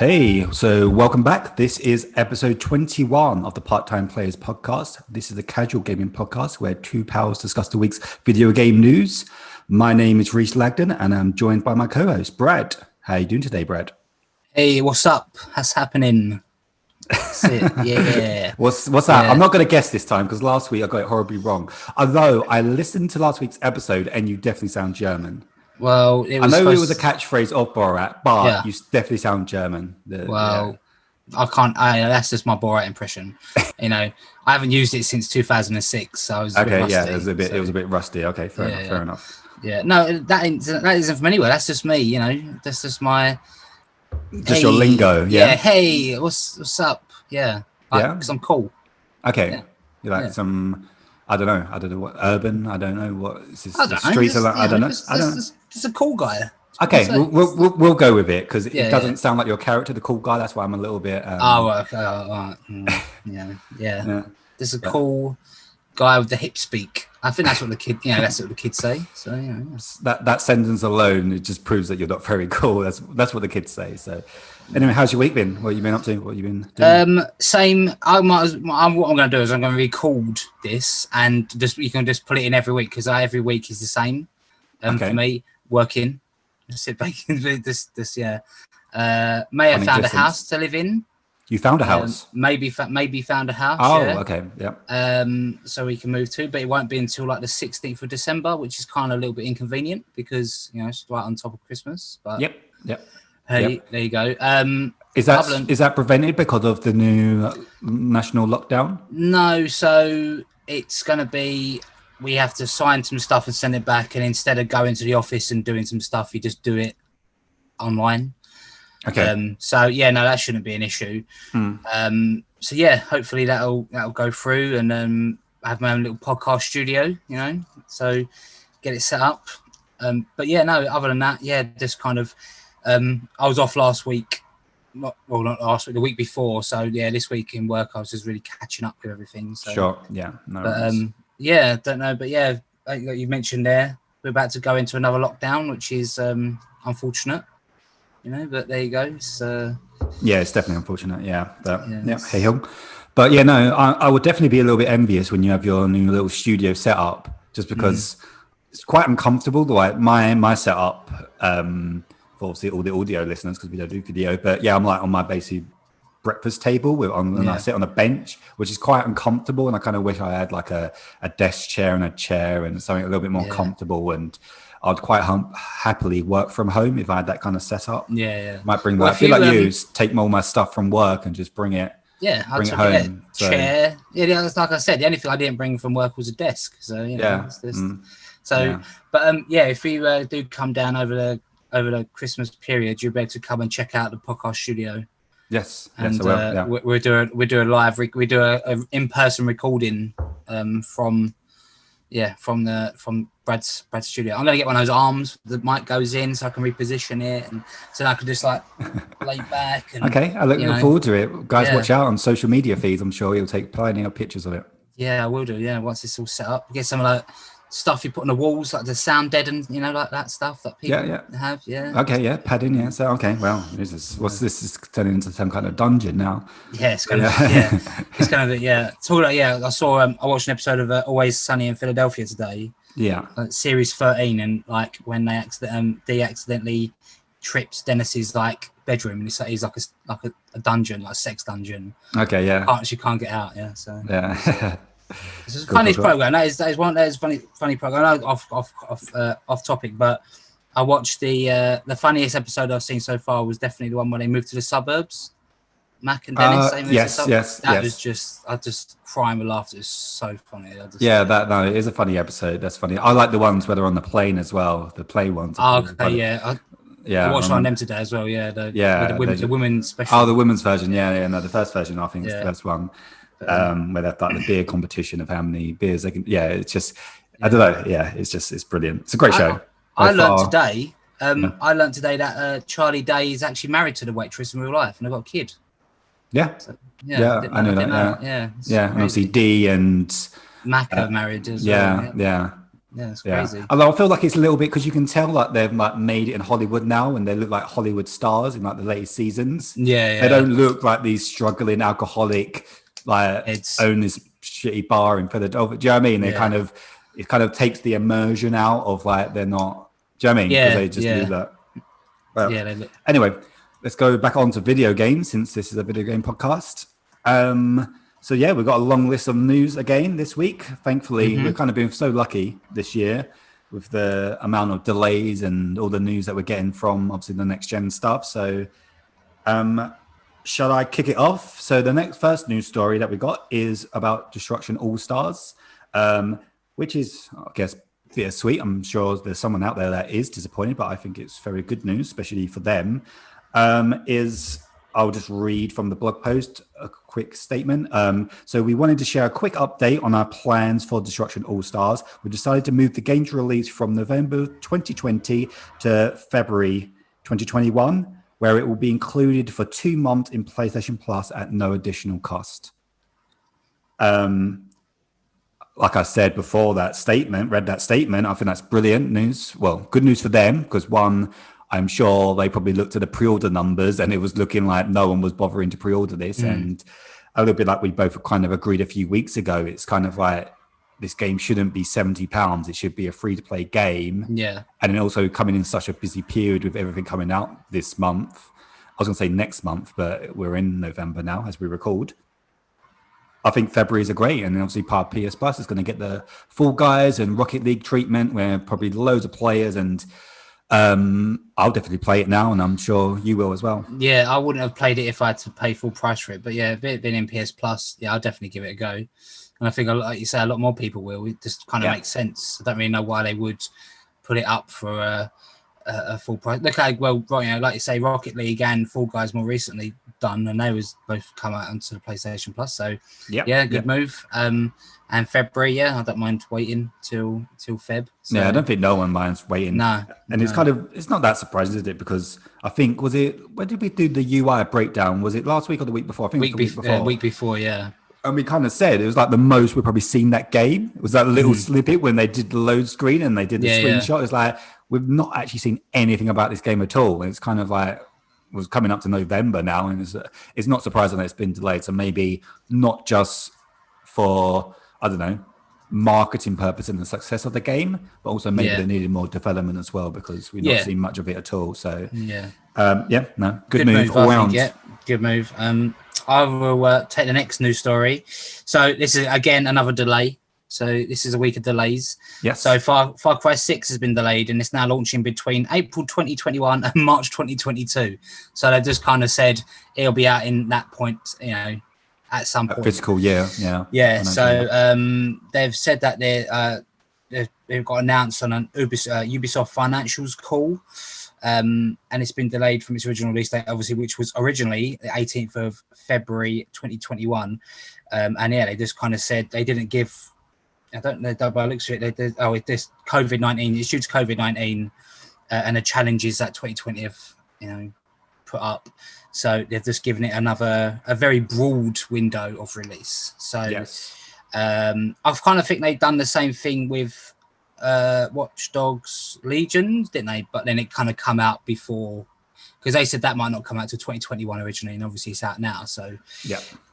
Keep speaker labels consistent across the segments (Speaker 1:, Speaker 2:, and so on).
Speaker 1: Hey, so welcome back. This is episode 21 of the Part-Time Players podcast. This is a casual gaming podcast where two pals discuss the week's video game news. My name is Reese Lagden and I'm joined by my co-host, Brad. How are you doing today, Brad?
Speaker 2: Hey, what's up? What's happening? That's it. Yeah.
Speaker 1: What's that? Yeah. I'm not going to guess this time because last week I got it horribly wrong. Although I listened to last week's episode and you definitely sound German.
Speaker 2: Well,
Speaker 1: I know it was a catchphrase of Borat, but you definitely sound German.
Speaker 2: I can't. That's just my Borat impression. I haven't used it since 2006, so I was
Speaker 1: okay. Rusty, it was a bit rusty. Okay, fair enough.
Speaker 2: Yeah, no, that isn't from anywhere. That's just me. That's just my.
Speaker 1: Your lingo. Yeah.
Speaker 2: Hey, what's up? Yeah. Because I'm cool.
Speaker 1: Okay. Yeah. You're like some. I don't know what urban. I don't know what is this,
Speaker 2: the
Speaker 1: streets are like. I don't know.
Speaker 2: Just a cool guy.
Speaker 1: Okay, we'll go with it because it doesn't sound like your character, the cool guy. That's why I'm a little bit.
Speaker 2: Yeah. There's a cool guy with the hip speak. I think that's what the kid. That's what the kids say. So
Speaker 1: that sentence alone, it just proves that you're not very cool. That's what the kids say. So anyway, how's your week been? What have you been up to? What have you been doing?
Speaker 2: Same. What I'm going to do is I'm going to record this and you can just put it in every week because every week is the same. For me, working. Sit back in this. May have found a house to live in.
Speaker 1: You found a house?
Speaker 2: Maybe found a house.
Speaker 1: Oh, okay, yeah.
Speaker 2: So we can move to, but it won't be until like the 16th of December, which is kind of a little bit inconvenient because it's right on top of Christmas. But
Speaker 1: yep.
Speaker 2: Hey, there you go.
Speaker 1: Is that prevented because of the new national lockdown?
Speaker 2: No, so it's going to be. We have to sign some stuff and send it back, and instead of going to the office and doing some stuff, you just do it online.
Speaker 1: Okay.
Speaker 2: That shouldn't be an issue. Hopefully that'll go through, and I have my own little podcast studio. So get it set up. Other than that, just kind of. I was off last week. Not last week, the week before. So this week in work, I was just really catching up with everything. So.
Speaker 1: Sure. Yeah. No.
Speaker 2: Don't know, but like you mentioned there, we're about to go into another lockdown, which is unfortunate, but there you go. It's
Speaker 1: definitely unfortunate, hey ho. But I would definitely be a little bit envious when you have your new little studio set up, just because it's quite uncomfortable. Like my setup, for obviously all the audio listeners, because we don't do video, but I'm like on my basic breakfast table and I sit on a bench, which is quite uncomfortable, and I kind of wish I had like a desk chair and a chair and something a little bit more comfortable, and I'd quite happily work from home if I had that kind of setup. Might bring that, feel like you take more of my stuff from work and just bring it home.
Speaker 2: Chair. Like I said, the only thing I didn't bring from work was a desk, so if we do come down over the Christmas period, you'll be able to come and check out the podcast studio.
Speaker 1: Yes,
Speaker 2: and we do a live. We do a in-person recording from Brad's studio. I'm gonna get one of those arms. The mic goes in, so I can reposition it, and so I can just like lay back. And,
Speaker 1: okay, I look forward to it, guys. Watch out on social media feeds. I'm sure you'll take plenty of pictures of it.
Speaker 2: Yeah, I will do. Yeah, once it's all set up, get some of that stuff you put on the walls, like the sound deadened, like that stuff that people have.
Speaker 1: Okay, padding. So what's this is turning into some kind of dungeon now?
Speaker 2: Yeah, it's kind of it's kind of I saw I watched an episode of Always Sunny in Philadelphia today. Series 13, and like when they accidentally trips Dennis's like bedroom, and he's like a dungeon, like a sex dungeon.
Speaker 1: Okay,
Speaker 2: she can't get out.
Speaker 1: Yeah.
Speaker 2: This is a funny program. That is funny program. I know off topic, but I watched the funniest episode I've seen so far was definitely the one where they moved to the suburbs. Mac and Dennis. That was just I just crying with laughter. It's so funny.
Speaker 1: It is a funny episode. That's funny. I like the ones where they're on the plane as well. The plane ones.
Speaker 2: I watched one of them today as well. The women's special.
Speaker 1: Oh, the women's version. No, the first version I think is the first one. Where they've like the beer competition of how many beers they can. It's just I don't know. It's brilliant. It's a great show.
Speaker 2: I learned today. I learned today that Charlie Day is actually married to the waitress in real life, and they've got a kid.
Speaker 1: I know that. And obviously Dee and
Speaker 2: Mac are married as
Speaker 1: well.
Speaker 2: Yeah, it's crazy.
Speaker 1: Although I feel like it's a little bit because you can tell like they've like made it in Hollywood now, and they look like Hollywood stars in like the latest seasons.
Speaker 2: Yeah,
Speaker 1: They don't look like these struggling alcoholic like own this shitty bar in Philadelphia. Do you know what I mean? They kind of it kind of takes the immersion out of like they're not. Do you know what I mean? Because they just do that. Well, anyway, let's go back on to video games since this is a video game podcast. So yeah, we've got a long list of news again this week. Thankfully, we've kind of been so lucky this year with the amount of delays and all the news that we're getting from obviously the next gen stuff. So shall I kick it off? So the first news story that we got is about Destruction All-Stars, which is, I guess, bittersweet. I'm sure there's someone out there that is disappointed, but I think it's very good news, especially for them. I'll just read from the blog post a quick statement. So we wanted to share a quick update on our plans for Destruction All-Stars. We decided to move the game's release from November 2020 to February 2021, where it will be included for 2 months in PlayStation Plus at no additional cost. Like I said before, read that statement, I think that's brilliant news. Well, good news for them, because one, I'm sure they probably looked at the pre-order numbers and it was looking like no one was bothering to pre-order this. And a little bit like we both kind of agreed a few weeks ago, it's kind of like this game shouldn't be £70. It should be a free-to-play game.
Speaker 2: Yeah.
Speaker 1: And then also coming in such a busy period with everything coming out this month. I was going to say next month, but we're in November now as we record. I think February is a great, and obviously part of PS Plus is going to get the Fall Guys and Rocket League treatment where probably loads of players, and I'll definitely play it now, and I'm sure you will as well.
Speaker 2: Yeah, I wouldn't have played it if I had to pay full price for it, but yeah, if it had been in PS Plus, yeah, I'll definitely give it a go. And I think, like you say, a lot more people will. It just kind of makes sense. I don't really know why they would put it up for a full price. Look how well, like you say, Rocket League and Fall Guys more recently done, and they was both come out onto the PlayStation Plus. So good move. And February, I don't mind waiting till Feb. So.
Speaker 1: Yeah, I don't think no one minds waiting. It's not that surprising, is it? Because I think when did we do the UI breakdown? Was it last week or the week before? I think it was the week before.
Speaker 2: Week before, yeah.
Speaker 1: And we kind of said it was like the most we've probably seen that game. It was that little snippet when they did the load screen and they did the screenshot. It's like we've not actually seen anything about this game at all. And it's kind of like was coming up to November now, and it's not surprising that it's been delayed. So maybe not just for, I don't know, marketing purpose and the success of the game, but also maybe they needed more development as well, because we've not seen much of it at all. So good move all round.
Speaker 2: Yeah, good move. I will take the next news story. So this is again another delay. So this is a week of delays.
Speaker 1: Yes.
Speaker 2: So Far Cry 6 has been delayed, and it's now launching between April 2021 and March 2022. So they just kind of said it'll be out in that point, at some point.
Speaker 1: Physical, yeah.
Speaker 2: So they've said that they've got announced on an Ubisoft financials call, and it's been delayed from its original release date, obviously, which was originally the 18th of February 2021. And they just kind of said they didn't give. I don't know, by the looks of it, it's this COVID-19. It's due to COVID-19 and the challenges that 2020 have, put up. So they've just given it a very broad window of release. So I kind of think they've done the same thing with Watchdogs Legion, didn't they? But then it kind of come out before, because they said that might not come out to 2021 originally, and obviously it's out now. So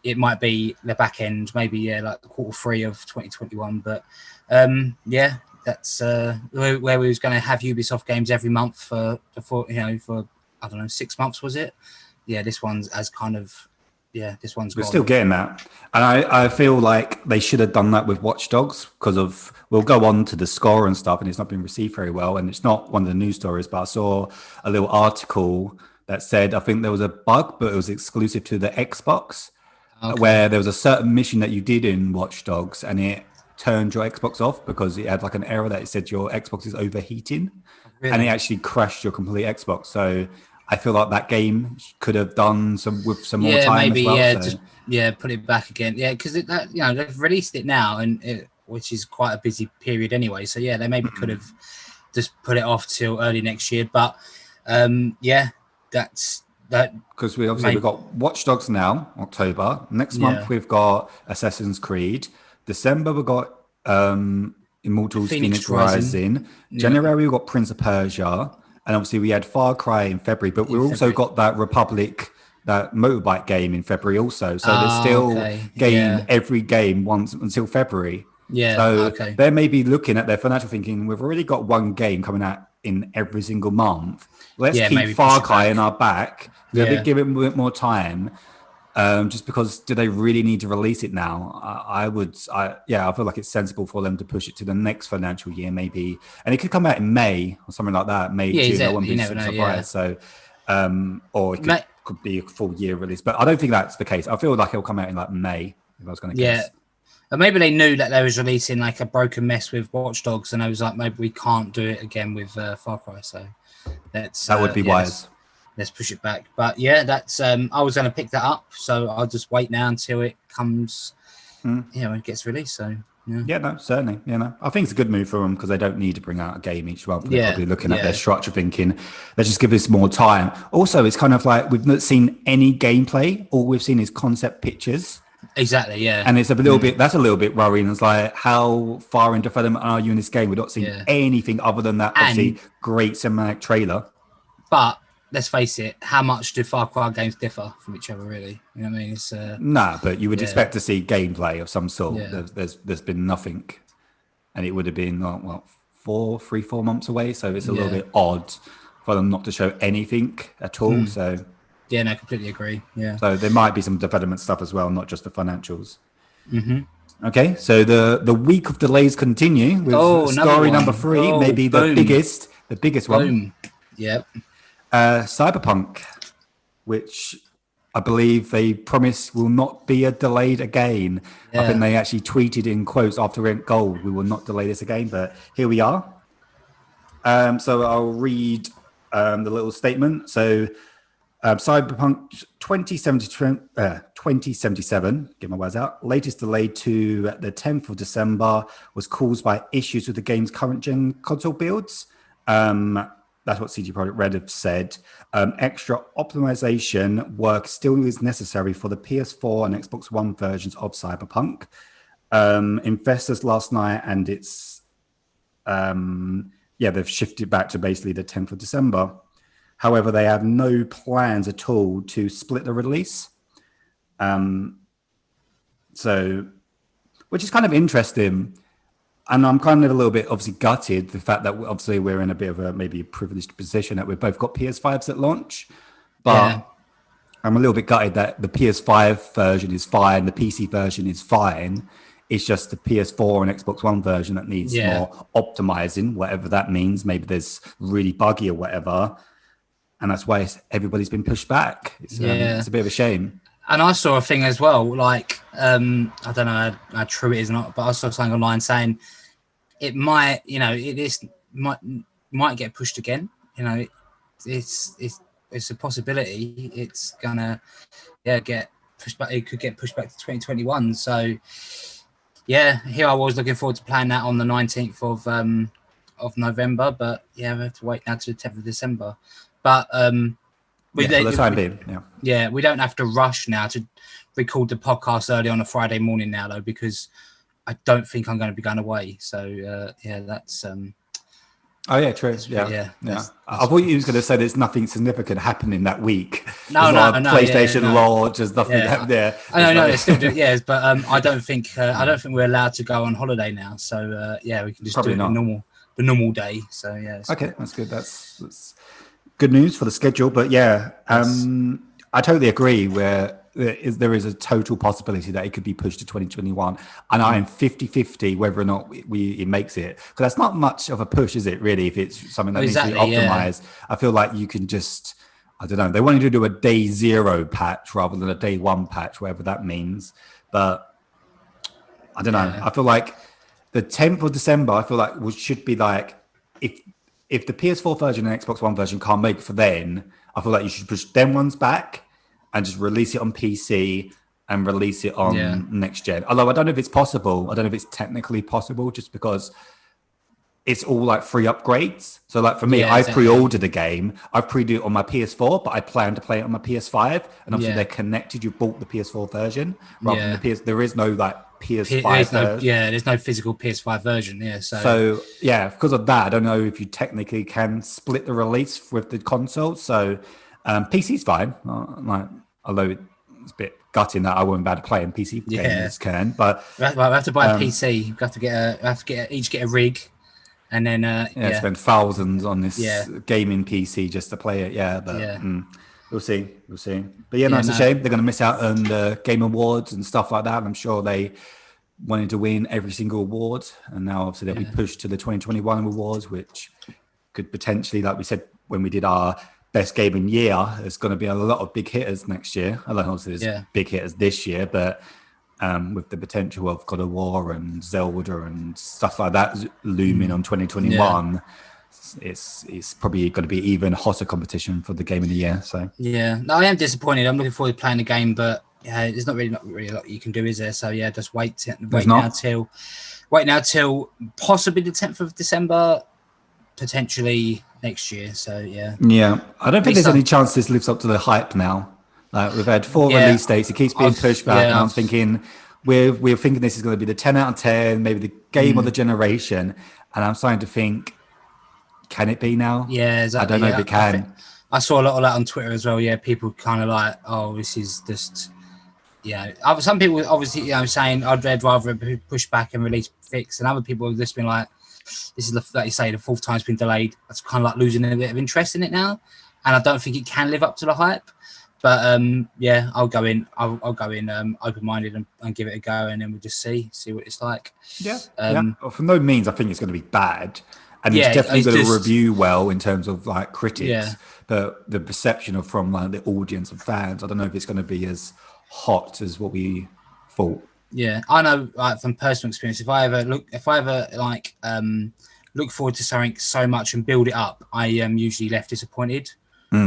Speaker 2: it might be the back end, maybe like the Q3 of 2021. But that's where we was going to have Ubisoft games every month for I don't know, 6 months, was it? Yeah, this one's as kind of this one's.
Speaker 1: We're still getting that, and I feel like they should have done that with Watch Dogs, because we'll go on to the score and stuff, and it's not been received very well, and it's not one of the news stories, but I saw a little article that said I think there was a bug, but it was exclusive to the Xbox, where there was a certain mission that you did in Watch Dogs, and it turned your Xbox off because it had like an error that it said your Xbox is overheating, and it actually crashed your complete Xbox. So I feel like that game could have done some more time
Speaker 2: maybe,
Speaker 1: as well.
Speaker 2: Put it back again. Yeah, because they've released it now, which is quite a busy period anyway. So they maybe could have just put it off till early next year. But that's that.
Speaker 1: Because we've got Watch Dogs now, October. Next month we've got Assassin's Creed. December we've got Immortals, Phoenix Rising. January we got Prince of Persia, and obviously we had Far Cry in February, but we also got that Republic, that motorbike game in February also. So there's still every game once until February. So they may be looking at their financial thinking, we've already got one game coming out in every single month. Let's keep Far Cry in our back. Maybe give it a bit more time. Just because, do they really need to release it now? I feel like it's sensible for them to push it to the next financial year, maybe, and it could come out in May or something like that. May, June. Exactly. I wouldn't be surprised. So, or it could be a full year release, but I don't think that's the case. I feel like it'll come out in like May. If I was going to guess.
Speaker 2: And maybe they knew that they was releasing like a broken mess with Watchdogs, and I was like, maybe we can't do it again with Far Cry. So that would be wise. Let's push it back. But that's I was going to pick that up, so I'll just wait now until it comes, when it gets released. So
Speaker 1: certainly. I think it's a good move for them because they don't need to bring out a game each month. They're probably looking at their structure, thinking, let's just give this more time. Also, it's kind of like we've not seen any gameplay. All we've seen is concept pictures.
Speaker 2: Exactly, yeah.
Speaker 1: And it's a little bit, that's a little bit worrying. It's like, how far in development are you in this game? We're not seeing anything other than that, obviously, great cinematic trailer.
Speaker 2: But let's face it, how much do Far Cry games differ from each other, really? You know what I mean? It's
Speaker 1: but you would expect to see gameplay of some sort. There's been nothing. And it would have been, 4 months away. So it's a little bit odd for them not to show anything at all. So...
Speaker 2: Yeah, no, completely agree. Yeah.
Speaker 1: So there might be some development stuff as well, not just the financials. Mm-hmm. Okay, so the week of delays continue with story number 3, maybe the biggest one.
Speaker 2: Yep.
Speaker 1: Cyberpunk, which I believe they promise will not be delayed again. Yeah. I think they actually tweeted in quotes after it went gold, we will not delay this again, but here we are. So I'll read the little statement. So Cyberpunk 2077, get my words out, latest delayed to the 10th of December, was caused by issues with the game's current gen console builds. That's what CD Projekt Red have said. Extra optimization work still is necessary for the PS4 and Xbox One versions of Cyberpunk. Investors last night, and it's they've shifted back to basically the 10th of December. However, they have no plans at all to split the release. So, which is kind of interesting. And I'm kind of a little bit obviously gutted the fact that obviously we're in a bit of a maybe a privileged position that we've both got PS5s at launch. But I'm a little bit gutted that the PS5 version is fine, the PC version is fine. It's just the PS4 and Xbox One version that needs more optimizing, whatever that means. Maybe there's really buggy or whatever. And that's why everybody's been pushed back. It's a bit of a shame.
Speaker 2: And I saw a thing as well, like, I don't know how true it is or not, but I saw something online saying it might, might get pushed again. It's a possibility. It's gonna, get pushed back. It could get pushed back to 2021. So, here I was looking forward to playing that on the 19th of November, but we have to wait now to the 10th of December. But for
Speaker 1: the time being,
Speaker 2: we don't have to rush now to record the podcast early on a Friday morning now, though, because I don't think I'm going to be going away. So that's.
Speaker 1: Oh yeah, true. Yeah. I thought you was going to say there's nothing significant happening that week.
Speaker 2: No.
Speaker 1: PlayStation launch, there's nothing there.
Speaker 2: I know they still do. Yes, but I don't think we're allowed to go on holiday now. So we can just probably do it the normal day. So
Speaker 1: okay, that's good. That's good news for the schedule, but I totally agree where there is a total possibility that it could be pushed to 2021, and I am 50-50 whether or not it makes it, because that's not much of a push, is it really, if it's something that needs to be optimized? I feel like you can just, I don't know, they wanted to do a day 0 patch rather than a day 1 patch, whatever that means, but I don't know. I feel like the 10th of December, I feel like should be like, if the PS4 version and Xbox One version can't make it for then, I feel like you should push them ones back and just release it on PC and release it on next gen. Although I don't know if it's possible. I don't know if it's technically possible, just because it's all like free upgrades. So like for me, I pre-ordered the game. I've pre-ordered it on my PS4, but I plan to play it on my PS5. And obviously they're connected. You bought the PS4 version rather than the PS. There is no like PS5 version.
Speaker 2: There's no physical PS5 version. Yeah,
Speaker 1: so yeah, because of that, I don't know if you technically can split the release with the console. So PC's fine. Although it's a bit gutting that I wouldn't be able to play, and PC gamers can. But
Speaker 2: we have to buy a PC. We have to each get a rig, and then
Speaker 1: spend thousands on this gaming PC just to play it. Yeah, but we'll see. But it's a shame they're going to miss out on the Game Awards and stuff like that. And I'm sure they wanted to win every single award, and now obviously they'll be pushed to the 2021 awards, which could potentially, like we said when we did our best gaming year, there's going to be a lot of big hitters next year. I don't know if there's big hitters this year, but with the potential of God of War and Zelda and stuff like that looming on 2021, it's probably going to be even hotter competition for the game of the year. So
Speaker 2: no, I am disappointed. I'm looking forward to playing the game, but there's not really a lot you can do, is there? So just wait now till possibly the 10th of December, potentially next year. So
Speaker 1: I don't think there's any chance this lives up to the hype now. Like we've had 4 release dates, it keeps being pushed back, and I'm thinking we're thinking this is going to be the 10 out of 10, maybe the game of the generation, and I'm starting to think, can it be now?
Speaker 2: Yeah, exactly.
Speaker 1: I don't know if it can.
Speaker 2: I saw a lot of that on Twitter as well. Yeah, people kind of like, oh, this is just. Some people obviously, saying I'd rather push back and release fix, and other people have just been like, this is like you say, the 4th time it's been delayed. That's kind of like losing a bit of interest in it now, and I don't think it can live up to the hype. But I'll go in. I'll go in open-minded and give it a go, and then we'll just see what it's like.
Speaker 1: Well, for no means, I think it's going to be bad, and it's definitely going to review well in terms of like critics. But the perception from like the audience and fans, I don't know if it's going to be as hot as what we thought.
Speaker 2: I know from personal experience, if I ever look forward to something so much and build it up, I am usually left disappointed.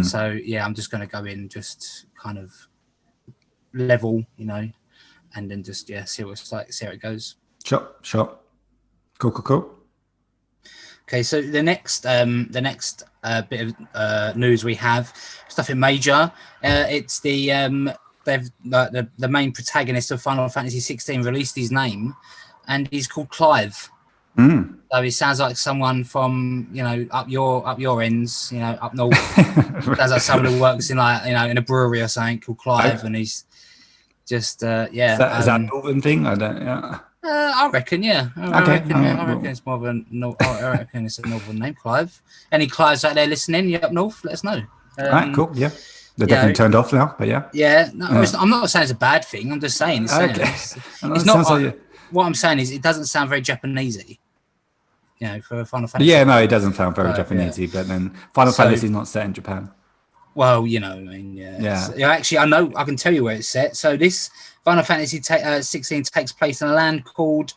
Speaker 2: So I'm just going to go in just kind of level, and then just see what it's like, see how it goes.
Speaker 1: Sure. Cool.
Speaker 2: Okay, so the next bit of news we have, nothing major. It's the the main protagonist of Final Fantasy 16 released his name, and he's called Clive. So he sounds like someone from up your ends, up north. Sounds like someone who works in in a brewery or something called Clive, and he's just Is
Speaker 1: that a northern thing? I don't.
Speaker 2: I reckon, I reckon it's more of I reckon it's a northern name, Clive. Any Clives out there listening? You up north? Let us know.
Speaker 1: Right, cool. Yeah, they're definitely turned off now, but
Speaker 2: I'm not saying it's a bad thing. I'm just saying it's not. What I'm saying is it doesn't sound very Japanesey. For Final Fantasy.
Speaker 1: Yeah, no, it doesn't sound very Japanesey, but then Final Fantasy is not set in Japan.
Speaker 2: Well, actually, I can tell you where it's set. So this Final Fantasy 16 takes place in a land called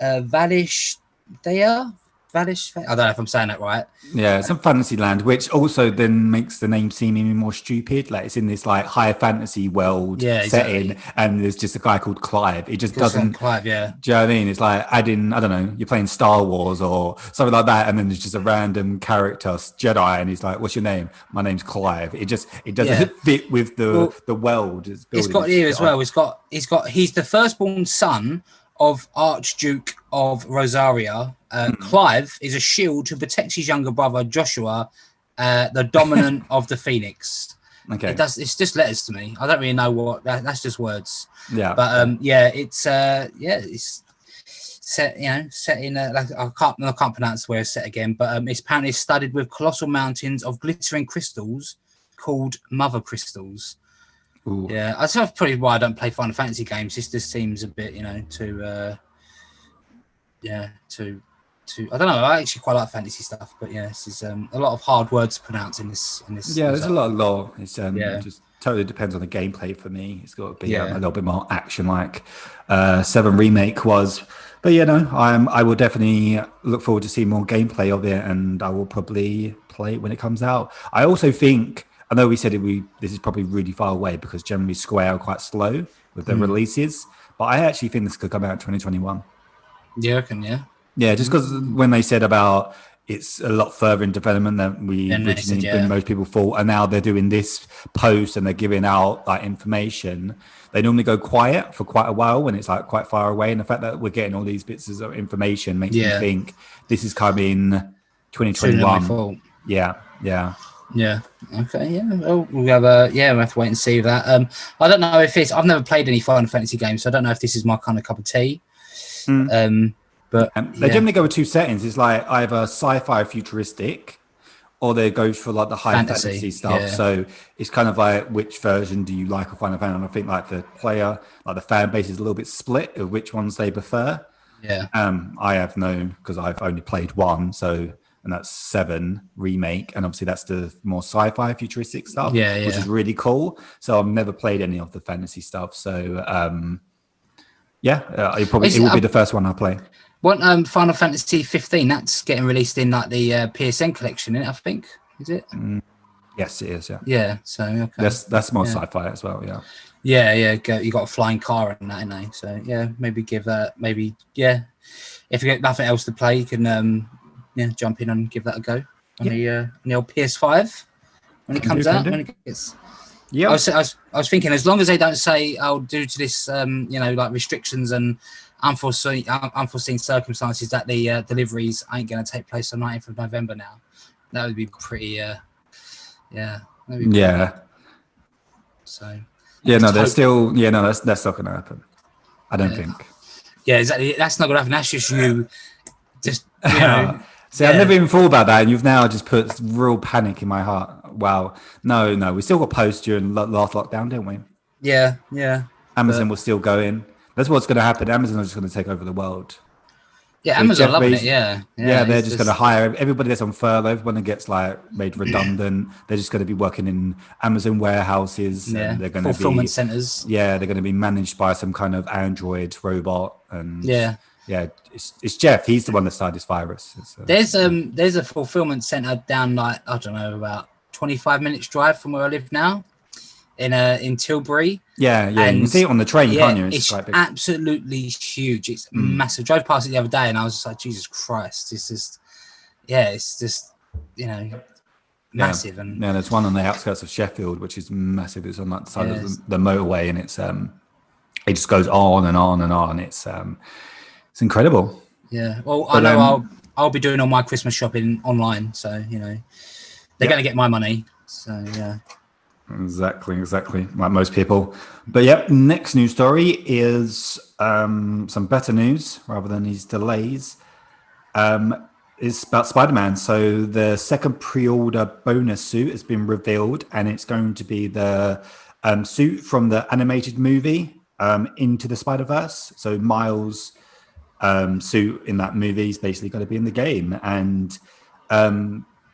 Speaker 2: Valishthea. I don't know if I'm saying that right.
Speaker 1: Yeah, some fantasy land, which also then makes the name seem even more stupid. Like it's in this like high fantasy world setting, and there's just a guy called Clive. It just doesn't.
Speaker 2: Clive,
Speaker 1: Do you know what I mean? It's like adding, I don't know, you're playing Star Wars or something like that, and then there's just a random character, Jedi, and he's like, "What's your name?" "My name's Clive." It doesn't fit with the world.
Speaker 2: It's got here as well. He's the firstborn son of Archduke of Rosaria. Clive is a shield who protects his younger brother Joshua, the dominant of the Phoenix.
Speaker 1: Okay,
Speaker 2: it's just letters to me. I don't really know what that's just words.
Speaker 1: Yeah,
Speaker 2: but it's set. Set in I can't pronounce where it's set again, but it's apparently studded with colossal mountains of glittering crystals called Mother Crystals.
Speaker 1: Ooh.
Speaker 2: Yeah, that's probably why I don't play Final Fantasy games. This just seems a bit, too I don't know. I actually quite like fantasy stuff, but this is a lot of hard words to pronounce in this.
Speaker 1: Yeah, there's a lot of lore. It's it just totally depends on the gameplay for me. It's got to be a little bit more action like 7 Remake was. But I will definitely look forward to seeing more gameplay of it, and I will probably play it when it comes out. I also think, I know we said this is probably really far away because generally Square are quite slow with their releases, but I actually think this could come out in 2021.
Speaker 2: Yeah, I can, yeah.
Speaker 1: Yeah, just because when they said about it's a lot further in development than we originally than most people thought, and now they're doing this post and they're giving out like information. They normally go quiet for quite a while when it's like quite far away, and the fact that we're getting all these bits of information makes me think this is coming 2021. Yeah.
Speaker 2: Okay. Yeah. Well, we'll have to wait and see that. I don't know if it's. I've never played any Final Fantasy games, so I don't know if this is my kind of cup of tea. But
Speaker 1: they generally go with two settings. It's like either sci-fi futuristic, or they go for like the high fantasy stuff. So it's kind of like, which version do you like of Final Fantasy? And I think like the fan base is a little bit split of which ones they prefer.
Speaker 2: Yeah.
Speaker 1: I have because I've only played one, and that's 7 remake, and obviously that's the more sci-fi futuristic stuff, which is really cool. So I've never played any of the fantasy stuff. So it will be the first one I play.
Speaker 2: What Final Fantasy 15? That's getting released in like the PSN collection, I think. Is it?
Speaker 1: Yes, it is. Yeah.
Speaker 2: Yeah. So okay.
Speaker 1: That's more sci-fi as well. Yeah.
Speaker 2: Yeah. You got a flying car and that, innit? So yeah, maybe give that. Maybe if you get nothing else to play, you can jump in and give that a go on the old PS5 when it comes out. When it gets. Yeah. I was thinking, as long as they don't say, due to this, like restrictions and unforeseen circumstances, that the deliveries ain't going to take place on 19th of November now. That would be pretty, So.
Speaker 1: That's not going to happen. I don't think.
Speaker 2: Yeah, exactly. That's not going to happen. That's just you. Just
Speaker 1: See, I've never even thought about that, and you've now just put real panic in my heart. Wow. No, we still got posts during last lockdown, didn't we?
Speaker 2: Yeah.
Speaker 1: Amazon will still go in. That's what's going to happen. Amazon is just going to take over the world.
Speaker 2: Yeah, Amazon loving it. Yeah,
Speaker 1: they're just going to hire everybody that's on furlough, everyone that gets like made redundant. They're just going to be working in Amazon warehouses.
Speaker 2: Yeah,
Speaker 1: and they're going to
Speaker 2: fulfillment centers.
Speaker 1: Yeah, they're going to be managed by some kind of Android robot. And it's Jeff. He's the one that started this virus.
Speaker 2: There's a fulfillment center down like, I don't know, about 25 minutes drive from where I live now, in Tilbury.
Speaker 1: Yeah, and you can see it on the train, can't you?
Speaker 2: It's quite big. Absolutely huge. It's massive. I drove past it the other day, and I was just like, Jesus Christ! It's just massive. And
Speaker 1: there's one on the outskirts of Sheffield, which is massive. It's on that side of the motorway, and it's it just goes on and on and on. It's incredible.
Speaker 2: Yeah. Well, I know I'll be doing all my Christmas shopping online, so they're going to get my money. So yeah.
Speaker 1: Exactly, like most people. But next news story is some better news rather than these delays. It's about Spider-Man. So the second pre-order bonus suit has been revealed, and it's going to be the suit from the animated movie Into the Spider-Verse. So Miles' suit in that movie is basically going to be in the game, and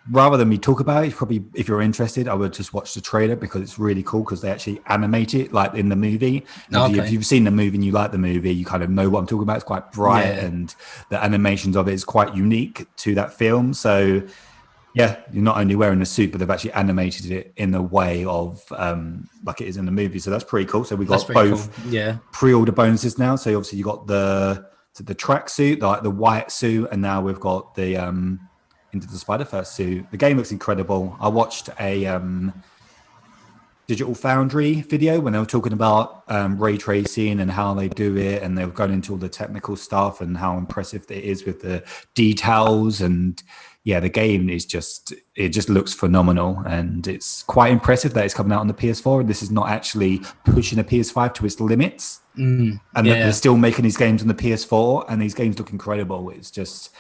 Speaker 1: rather than me talk about it, probably if you're interested, I would just watch the trailer because it's really cool because they actually animate it like in the movie. If you've seen the movie and you like the movie, you kind of know what I'm talking about. It's quite bright and the animations of it is quite unique to that film. So you're not only wearing the suit, but they've actually animated it in the way of like it is in the movie. So that's pretty cool. So we got both pre-order bonuses now. So obviously you got the tracksuit, like the white suit, and now we've got the Into the Spider-Verse suit. The game looks incredible. I watched a Digital Foundry video when they were talking about ray tracing and how they do it, and they were going into all the technical stuff and how impressive it is with the details. And the game is just looks phenomenal, and it's quite impressive that it's coming out on the PS4. And this is not actually pushing a PS5 to its limits, and that they're still making these games on the PS4, and these games look incredible. It's just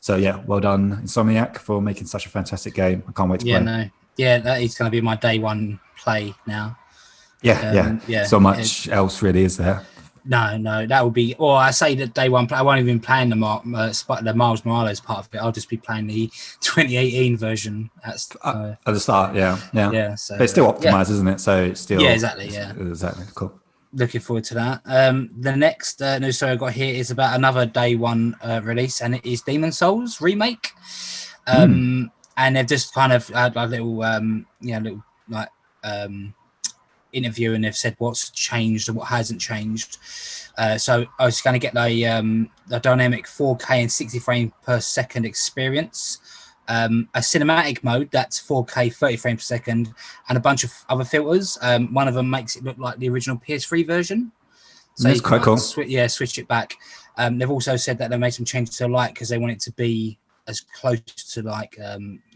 Speaker 1: well done, Insomniac, for making such a fantastic game. I can't wait to play.
Speaker 2: That is going to be my day one play now.
Speaker 1: So much else really is there.
Speaker 2: No, that would be. Or I say that day one play. I won't even be playing the Miles Morales part of it. I'll just be playing the 2018 version at
Speaker 1: the start. Yeah. So, but it's still optimized, isn't it? So it's still
Speaker 2: exactly.
Speaker 1: Cool.
Speaker 2: Looking forward to that. The next news story I got here is about another day one release, and it is Demon's Souls remake. And they've just kind of had a little, interview and they've said what's changed and what hasn't changed. So I was going to get a dynamic 4K and 60 frames per second experience, a cinematic mode that's 4K 30 frames per second, and a bunch of other filters. One of them makes it look like the original PS3 version. So
Speaker 1: that's quite cool.
Speaker 2: Switch it back. They've also said that they made some changes to the light because they want it to be as close to like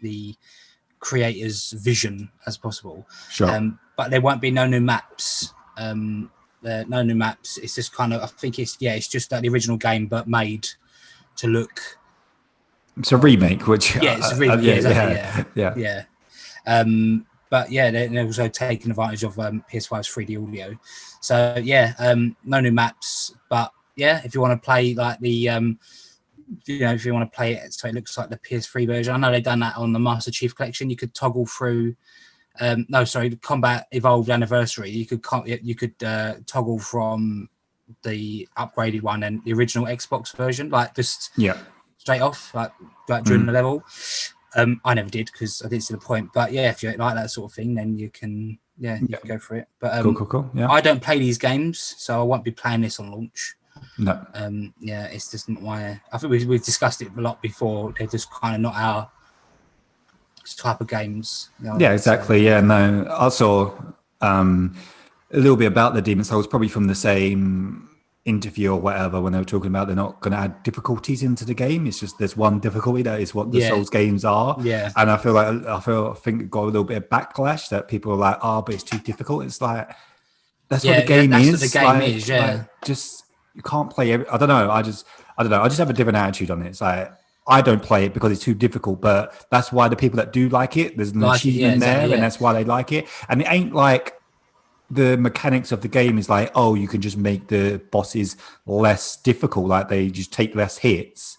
Speaker 2: the creator's vision as possible.
Speaker 1: Sure.
Speaker 2: But there won't be no new maps. No new maps. It's just kind of, I think it's just like the original game but made to look.
Speaker 1: It's a remake, which
Speaker 2: it's a remake. Yeah. But yeah, they're also taking advantage of PS5's 3D audio. So yeah, no new maps, but yeah, if you want to play like the if you want to play it so it looks like the PS3 version. I know they've done that on the Master Chief Collection. You could toggle through the Combat Evolved Anniversary. You could toggle from the upgraded one and the original Xbox version, like just straight off, like during the level. I never did because I didn't see the point. But yeah, if you like that sort of thing, then you can go for it. But
Speaker 1: cool. Yeah.
Speaker 2: I don't play these games, so I won't be playing this on launch.
Speaker 1: No.
Speaker 2: It's just not my. I think we've discussed it a lot before. They're just kind of not our type of games.
Speaker 1: Yeah, exactly. Yeah, no. I saw a little bit about the Demon's Souls, probably from the same interview or whatever, when they were talking about they're not going to add difficulties into the game. It's just there's one difficulty, that is what the Souls games are.
Speaker 2: Yeah.
Speaker 1: And I think it got a little bit of backlash that people are like, but it's too difficult. It's like that's what the game is.
Speaker 2: What the game is. Yeah.
Speaker 1: Like, just you can't play I don't know. I just have a different attitude on it. It's like I don't play it because it's too difficult, but that's why the people that do like it, there's an achievement there, and that's why they like it. And it ain't like the mechanics of the game is like, you can just make the bosses less difficult, like they just take less hits.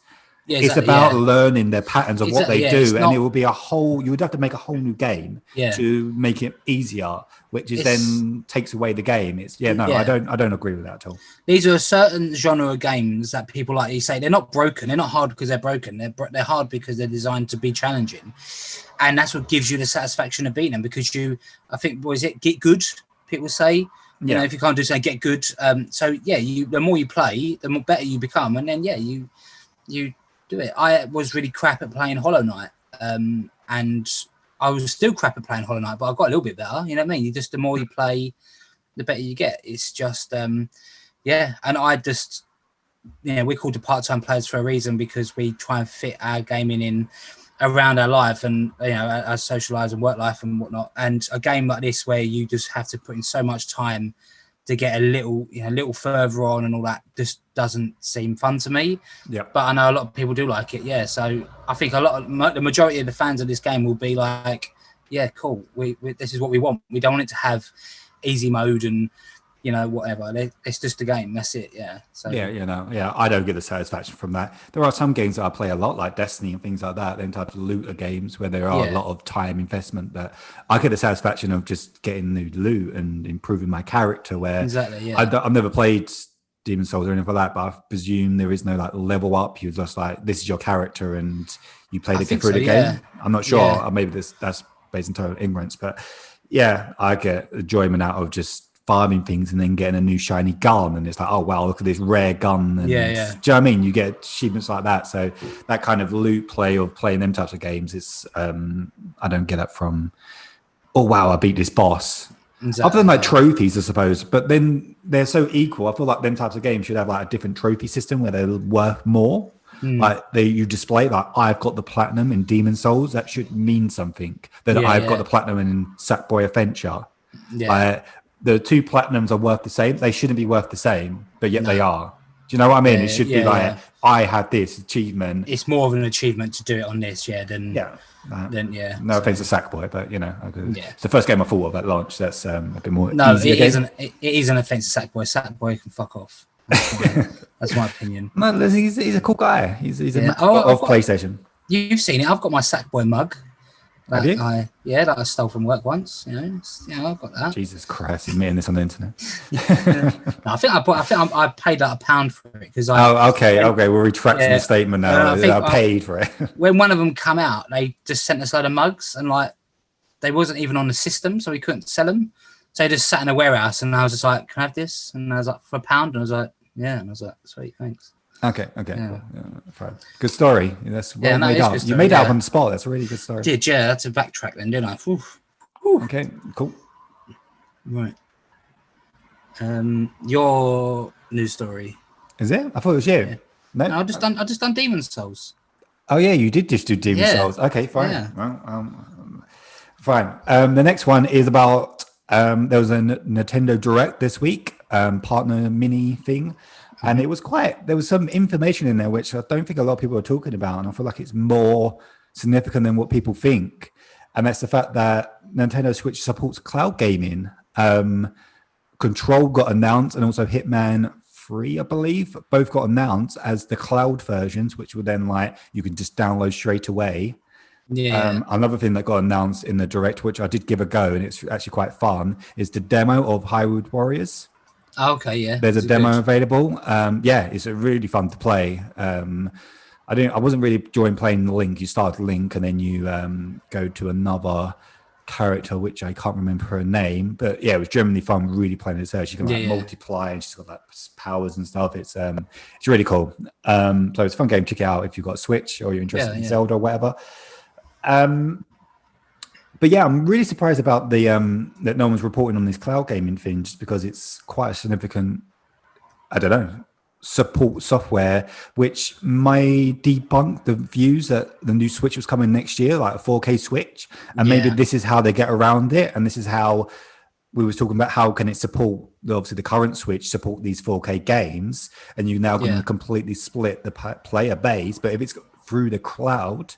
Speaker 1: Yeah, exactly, it's about learning their patterns of what they do, and it will be you would have to make a whole new game to make it easier, which then takes away the game. I don't agree with that at all.
Speaker 2: These are a certain genre of games that people like you say they're not broken, they're not hard because they're broken, they're hard because they're designed to be challenging, and that's what gives you the satisfaction of beating them. Because I think get good, people say. You know, if you can't do something, get good. The more you play, the more better you become, and then you do it. I was really crap at playing Hollow Knight, and I was still crap at playing Hollow Knight, but I got a little bit better. You know what I mean? The more you play, the better you get. It's just and I just we're called the part-time players for a reason, because we try and fit our gaming in around our life and our social lives and work life and whatnot. And a game like this where you just have to put in so much time to get a little further on and all that just doesn't seem fun to me.
Speaker 1: Yeah.
Speaker 2: But I know a lot of people do like it. Yeah. So I think the majority of the fans of this game will be like, yeah, cool. We this is what we want. We don't want it to have easy mode and whatever. It's just a game. That's it. Yeah. So
Speaker 1: I don't get the satisfaction from that. There are some games that I play a lot, like Destiny and things like that, them types of looter games where there are a lot of time investment, that I get the satisfaction of just getting new loot and improving my character. Where I've never played Demon's Souls or anything like that, but I presume there is no like level up. You're just like, this is your character and you play through the game. I'm not sure. Maybe that's based on total ignorance, but I get enjoyment out of just farming things and then getting a new shiny gun, and it's like, oh wow, look at this rare gun. And do you know what I mean? You get achievements like that. So that kind of loot play of playing them types of games is I don't get that from, oh wow, I beat this boss. Exactly. Other than like trophies, I suppose, but then they're so equal. I feel like them types of games should have like a different trophy system where they're worth more. Like you display like, I've got the platinum in Demon's Souls, that should mean something. Then I've got the platinum in Sackboy Adventure. The two platinums are worth the same. They shouldn't be worth the same, but yet they are. Do you know what I mean? It should be like, I had this achievement.
Speaker 2: It's more of an achievement to do it on this, than No offense to Sackboy, but
Speaker 1: it's the first game I thought of at launch. That's a bit more.
Speaker 2: No, it is an offense to Sackboy. Sackboy can fuck off. That's my opinion.
Speaker 1: No, he's a cool guy. He's a of PlayStation.
Speaker 2: You've seen it. I've got my Sackboy mug.
Speaker 1: Have you?
Speaker 2: That I stole from work once. I've got that.
Speaker 1: Jesus Christ, admitting this on the internet.
Speaker 2: No, I think I paid like £1 for it because
Speaker 1: okay. We're retracting the statement now. I paid for it.
Speaker 2: When one of them come out, they just sent us a load of mugs, and like they wasn't even on the system, so we couldn't sell them. So he just sat in a warehouse, and I was just like, "Can I have this?" And I was like, "For £1." And I was like, "Yeah." And I was like, "Sweet, thanks."
Speaker 1: Okay.
Speaker 2: Yeah.
Speaker 1: Cool. Yeah, fine. Good story. That's well made up.
Speaker 2: Story,
Speaker 1: you made it up on the spot. That's a really good story.
Speaker 2: I did, yeah. That's a backtrack then, didn't I? Oof.
Speaker 1: Okay, cool.
Speaker 2: Right. Your news story.
Speaker 1: Is it? I thought it was you.
Speaker 2: Yeah.
Speaker 1: No,
Speaker 2: I just done Demon's Souls.
Speaker 1: Oh yeah, you did just do Demon Souls. Okay, fine.
Speaker 2: Yeah.
Speaker 1: Well, fine. The next one is about there was a Nintendo Direct this week, partner mini thing, and there was some information in there which I don't think a lot of people are talking about, and I feel like it's more significant than what people think, and that's the fact that Nintendo Switch supports cloud gaming. Control got announced, and also Hitman 3, I believe, both got announced as the cloud versions, which were then you can just download straight away.
Speaker 2: Yeah.
Speaker 1: Another thing that got announced in the Direct, which I did give a go, and it's actually quite fun, is the demo of Hyrule Warriors.
Speaker 2: Okay, yeah.
Speaker 1: There's a demo available. It's really fun to play. I wasn't really enjoying playing Link. You start Link, and then you go to another character, which I can't remember her name, but yeah, it was generally fun really playing as her. She can multiply, and she's got powers and stuff. It's really cool. So it's a fun game. Check it out if you've got a Switch or you're interested in Zelda or whatever. But yeah, I'm really surprised about the that no one's reporting on this cloud gaming thing, just because it's quite a significant, I don't know, support software, which may debunk the views that the new Switch was coming next year, like a 4K Switch, and maybe this is how they get around it, and this is how we was talking about how can it support obviously the current Switch support these 4K games, and you're now going to completely split the player base, but if it's through the cloud,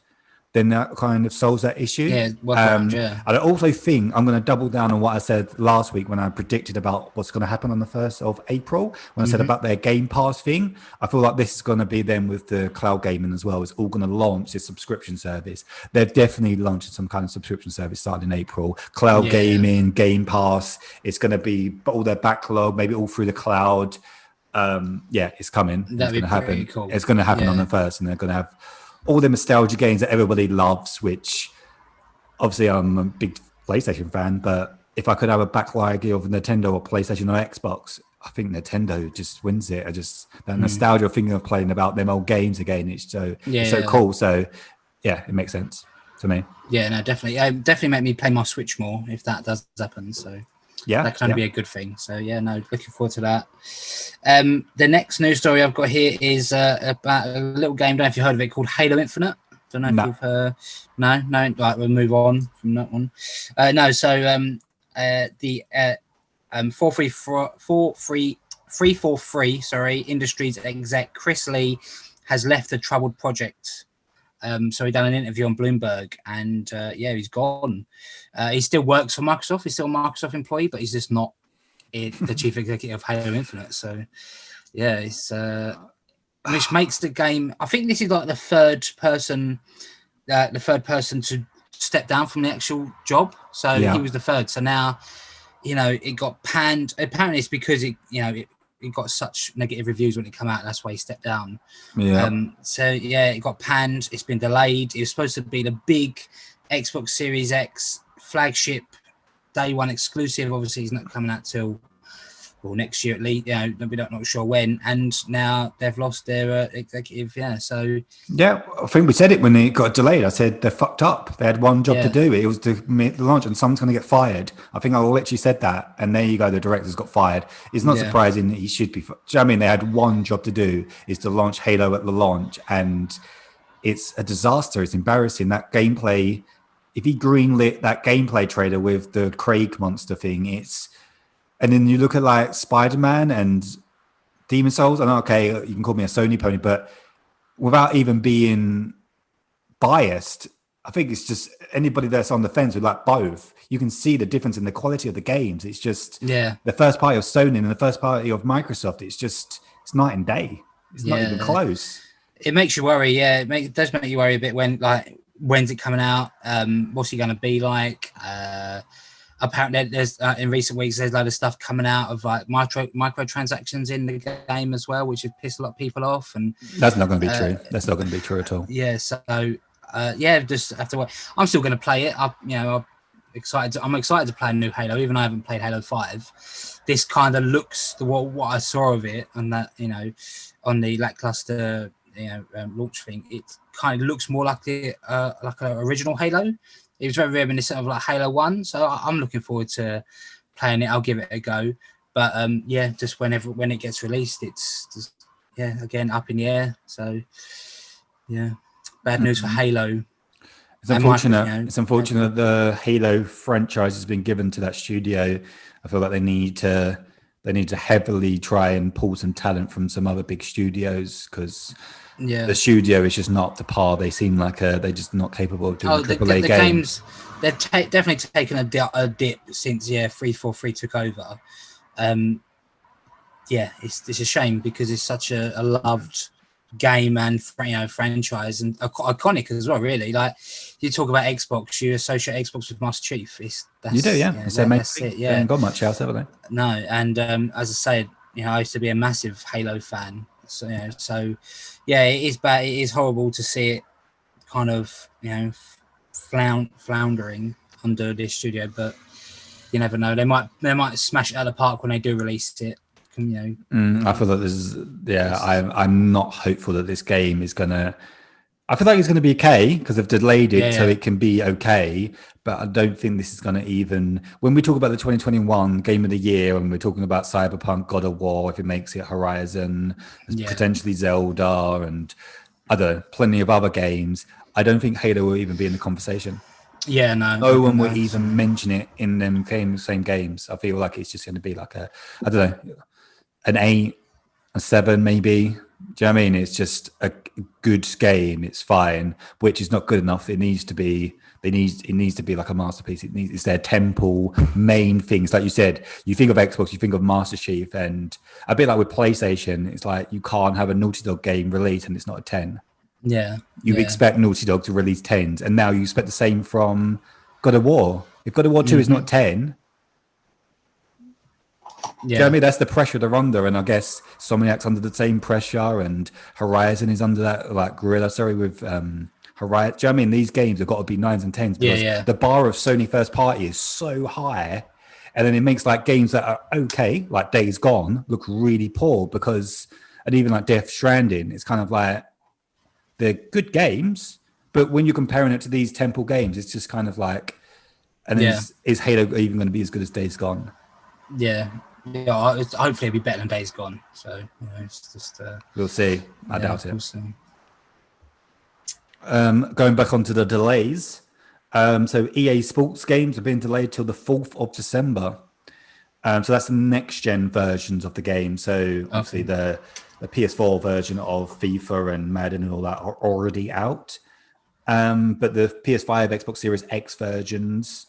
Speaker 1: then that kind of solves that issue. And I also think I'm going to double down on what I said last week when I predicted about what's going to happen on the 1st of April, when I said about their Game Pass thing. I feel like this is going to be them with the cloud gaming as well. It's all going to launch this subscription service. They're definitely launching some kind of subscription service starting in April. Cloud gaming, Game Pass. It's going to be all their backlog, maybe all through the cloud. It's coming. It's going to happen. Cool. It's going to happen on the 1st, and they're going to have all the nostalgia games that everybody loves, which obviously I'm a big PlayStation fan, but if I could have a backlog of Nintendo or PlayStation or Xbox, I think Nintendo just wins it. That nostalgia thinking of playing about them old games again, it's so cool. So yeah, it makes sense to me.
Speaker 2: Yeah, no, definitely. Definitely make me play my Switch more if that does happen. So yeah, that can be a good thing. So yeah, no, looking forward to that. The next news story I've got here is about a little game. Don't know if you heard of it, called Halo Infinite. Don't know if you've heard. No. Right, we'll move on from that one. The 343 Industries exec Chris Lee has left the troubled project. So he done an interview on Bloomberg, and he's gone. He still works for Microsoft. He's still a Microsoft employee, but he's just not the chief executive of Halo Infinite. So yeah, it's which makes the game. I think this is like the third person to step down from the actual job. So he was the third. So now, it got panned. Apparently, it's because it got such negative reviews when it came out. That's why he stepped down. It got panned. It's been delayed. It was supposed to be the big Xbox Series X flagship day one exclusive. Obviously, it's not coming out till next year at least. We're not sure when. And now they've lost their executive. I
Speaker 1: think we said it when it got delayed. I said they're fucked up. They had one job to do. It was to make the launch, and someone's going to get fired. I think I literally said that, and there you go. The director's got fired. It's not surprising that he should be. Do you know what I mean? They had one job to do, is to launch Halo at the launch, and it's a disaster. It's embarrassing. That gameplay. If he greenlit that gameplay trailer with the Craig monster thing, and then you look at like Spider-Man and Demon Souls. I know, okay, you can call me a Sony pony, but without even being biased, I think it's just anybody that's on the fence with like both. You can see the difference in the quality of the games. It's just the first party of Sony and the first party of Microsoft. It's night and day. It's not even close.
Speaker 2: It makes you worry. Yeah, it does make you worry a bit when's it coming out? What's it going to be like? Apparently, there's in recent weeks there's a lot of stuff coming out of like microtransactions in the game as well, which have pissed a lot of people off. And
Speaker 1: that's not going to be true. That's not going to be true at all.
Speaker 2: Yeah. So just have to wait. I'm still going to play it. I'm excited to play a new Halo, even though I haven't played Halo 5. This kind of looks what I saw of it, and that on the lackluster launch thing, it kind of looks more like an original Halo. It was very reminiscent of like Halo 1, so I'm looking forward to playing it. I'll give it a go, but just when it gets released, it's just again up in the air. So bad news for Halo.
Speaker 1: It's unfortunate. It's unfortunate the Halo franchise has been given to that studio. I feel like they need to heavily try and pull some talent from some other big studios, because the studio is just not the par. They seem like they're just not capable of doing AAA games.
Speaker 2: They've definitely taken a dip since 343 took over. It's a shame because it's such a loved game and franchise, and iconic as well. Really, like you talk about Xbox, you associate Xbox with Master Chief.
Speaker 1: You do, yeah. That's it. Yeah, they haven't got much else, have they?
Speaker 2: No, and as I said, I used to be a massive Halo fan. So it is bad. It is horrible to see it kind of floundering under this studio, but you never know. They might smash it out of the park when they do release it.
Speaker 1: I feel that I'm not hopeful that this game is gonna. I feel like it's going to be okay because they've delayed it so it can be okay. But I don't think this is going to even. When we talk about the 2021 Game of the Year, and we're talking about Cyberpunk, God of War, if it makes it Horizon, potentially Zelda, and plenty of other games, I don't think Halo will even be in the conversation.
Speaker 2: Yeah,
Speaker 1: no one will even mention it in them same games. I feel like it's just going to be like an 8, a 7, maybe. Do you know what I mean? It's just a good game. It's fine, which is not good enough. It needs to be. It needs to be like a masterpiece. It's their temple main things. Like you said, you think of Xbox, you think of Master Chief, and a bit like with PlayStation, it's like you can't have a Naughty Dog game released and it's not a 10.
Speaker 2: Yeah,
Speaker 1: you expect Naughty Dog to release 10s, and now you expect the same from God of War. If God of War 2 is not 10. Do you know what I mean? That's the pressure they're under, and I guess Somniac's under the same pressure, and Horizon is under that, like Guerrilla, with Horizon. Do you know what I mean? These games have got to be 9s and 10s because the bar of Sony first party is so high, and then it makes like games that are okay, like Days Gone, look really poor and even like Death Stranding, it's kind of like they're good games, but when you're comparing it to these temple games, it's just kind of like, and then is Halo even going to be as good as Days Gone?
Speaker 2: Yeah. Hopefully it'll be better than Days Gone. So it's just
Speaker 1: we'll see. I doubt it.
Speaker 2: We'll see.
Speaker 1: Going back onto the delays, so EA Sports games have been delayed till the 4th of December. So that's the next gen versions of the game. So obviously the PS4 version of FIFA and Madden and all that are already out, but the PS5, Xbox Series X versions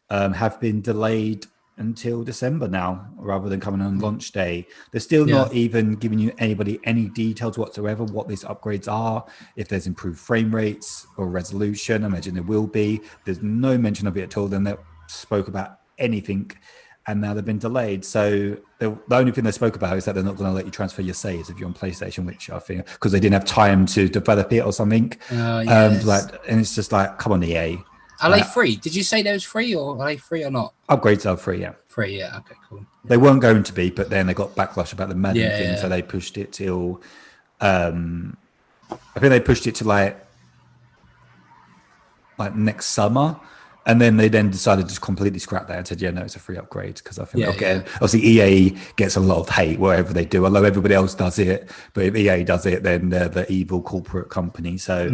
Speaker 1: have been delayed until December now, rather than coming on launch day. They're still not even giving you any details whatsoever what these upgrades are, if there's improved frame rates or resolution. I imagine there will be. There's no mention of it at all. Then they spoke about anything, and now they've been delayed. So the only thing they spoke about is that they're not going to let you transfer your saves if you're on PlayStation, which I think because they didn't have time to develop it or something. And it's just like, come on, EA.
Speaker 2: Are they free? Did you say they was free, or are they free or not?
Speaker 1: Upgrades are free, yeah.
Speaker 2: Free, yeah. Okay, cool.
Speaker 1: They weren't going to be, but then they got backlash about the Madden thing, so they pushed it till. I think they pushed it to like next summer, and then they decided to just completely scrap that and said, "Yeah, no, it's a free upgrade." Because I think obviously EA gets a lot of hate wherever they do, although everybody else does it. But if EA does it, then they're the evil corporate company. So.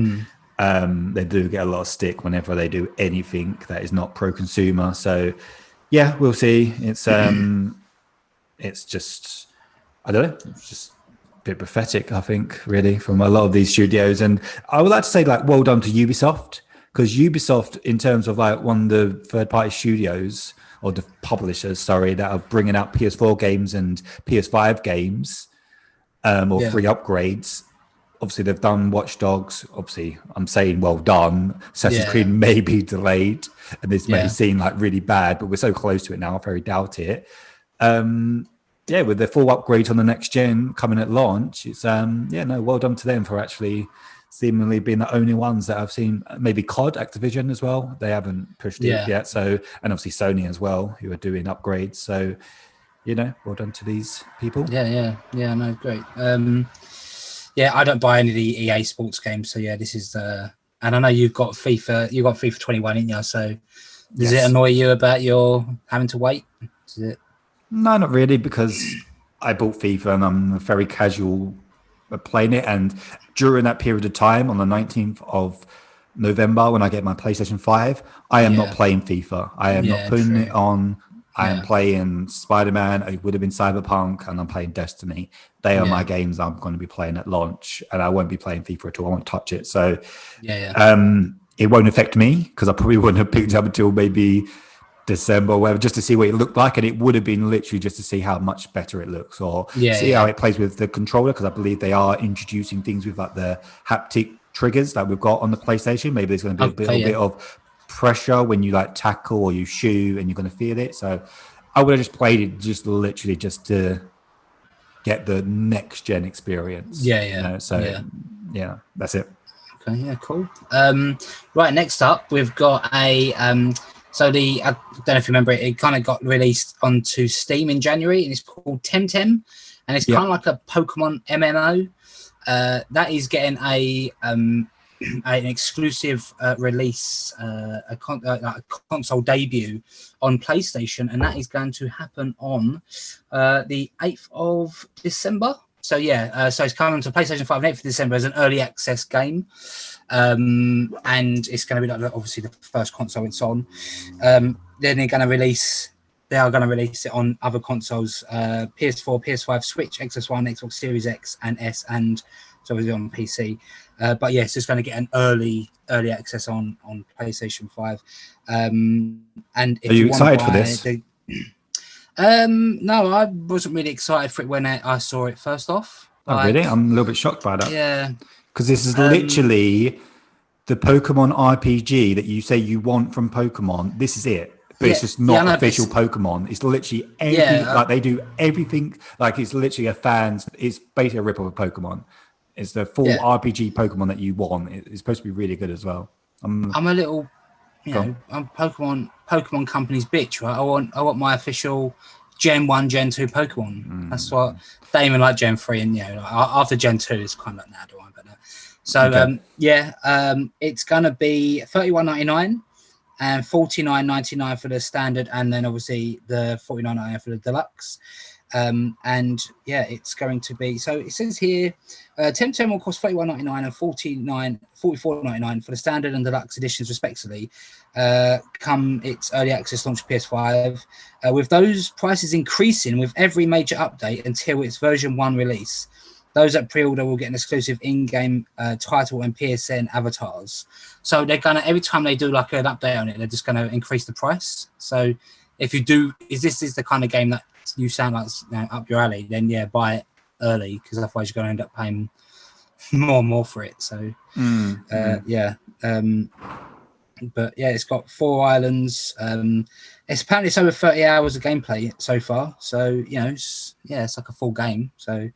Speaker 1: They do get a lot of stick whenever they do anything that is not pro-consumer. So, yeah, we'll see. It's just, I don't know, it's just a bit pathetic, I think, really, from a lot of these studios. And I would like to say, like, well done to Ubisoft, because Ubisoft, in terms of like one of the third-party studios or the publishers, that are bringing out PS4 games and PS5 games or free upgrades. Obviously, they've done Watchdogs. Obviously, I'm saying well done. Assassin's Creed may be delayed, and this may seem like really bad, but we're so close to it now. I very doubt it. yeah, with the full upgrade on the next gen coming at launch, it's well done to them for actually seemingly being the only ones that I've seen. Maybe COD, Activision as well. They haven't pushed it yet. So, and obviously Sony as well, who are doing upgrades. So, well done to these people.
Speaker 2: Yeah. No, great. I don't buy any of the EA Sports games. So this is and I know you've got FIFA. You got FIFA 21, didn't you? So does it annoy you about your having to wait? Is it?
Speaker 1: No, not really, because I bought FIFA and I'm very casual at playing it. And during that period of time, on the 19th of November, when I get my PlayStation 5, I am not playing FIFA. I am not putting it on. I am playing Spider-Man. It would have been Cyberpunk, and I'm playing Destiny. They are my games I'm going to be playing at launch, and I won't be playing FIFA at all. I won't touch it. So it won't affect me, because I probably wouldn't have picked it up until maybe December or whatever, just to see what it looked like. And it would have been literally just to see how much better it looks, or see how it plays with the controller, because I believe they are introducing things with like the haptic triggers that we've got on the PlayStation. Maybe there's going to be a bit of pressure when you like tackle or you shoot, and you're going to feel it. So I would have just played it just literally just to get the next gen experience. So that's it.
Speaker 2: Okay, yeah, cool. Right, next up we've got a so I don't know if you remember it kind of got released onto Steam in January, and it's called Temtem, and it's kind of like a Pokemon MMO that is getting an exclusive release, a console debut on PlayStation, and that is going to happen on the 8th of December. So so it's coming to PlayStation 5 on 8th of December as an early access game. And it's going to be like obviously the first console it's on. Then they are going to release it on other consoles, PS4, PS5, Switch, Xbox One, Xbox Series X and S, and so obviously on PC. But it's just going to get an early access on PlayStation 5. And if
Speaker 1: are you excited for this?
Speaker 2: No, I wasn't really excited for it when I saw it first off.
Speaker 1: Oh, really? I'm a little bit shocked by that.
Speaker 2: Yeah.
Speaker 1: Because this is literally the Pokemon RPG that you say you want from Pokemon. This is it. But it's just not official Pokemon. It's literally everything. Like they do everything. Like it's literally it's basically a rip of a Pokemon. It's the full RPG Pokemon that you want. It's supposed to be really good as well. I'm
Speaker 2: a little, I'm Pokemon company's bitch, right? I want my official Gen 1, Gen 2 Pokemon. That's what they even like Gen 3, and after Gen 2 it's kind of like, nah, I don't want that. So it's gonna be $31.99 and $49.99 for the standard, and then obviously the $49.99 for the deluxe. It's going to be, so it says here Temtem will cost $31.99 and $44.99 for the standard and deluxe editions respectively, come its early access launch PS5, with those prices increasing with every major update until its version 1 release. Those that pre-order will get an exclusive in-game title and PSN avatars. So they're gonna, every time they do like an update on it, they're just gonna increase the price. So if you do, this is the kind of game that you sound like up your alley, then buy it early, because otherwise you're going to end up paying more and more for it. So but it's got 4 islands. It's apparently it's over 30 hours of gameplay so far, so it's like a full game. So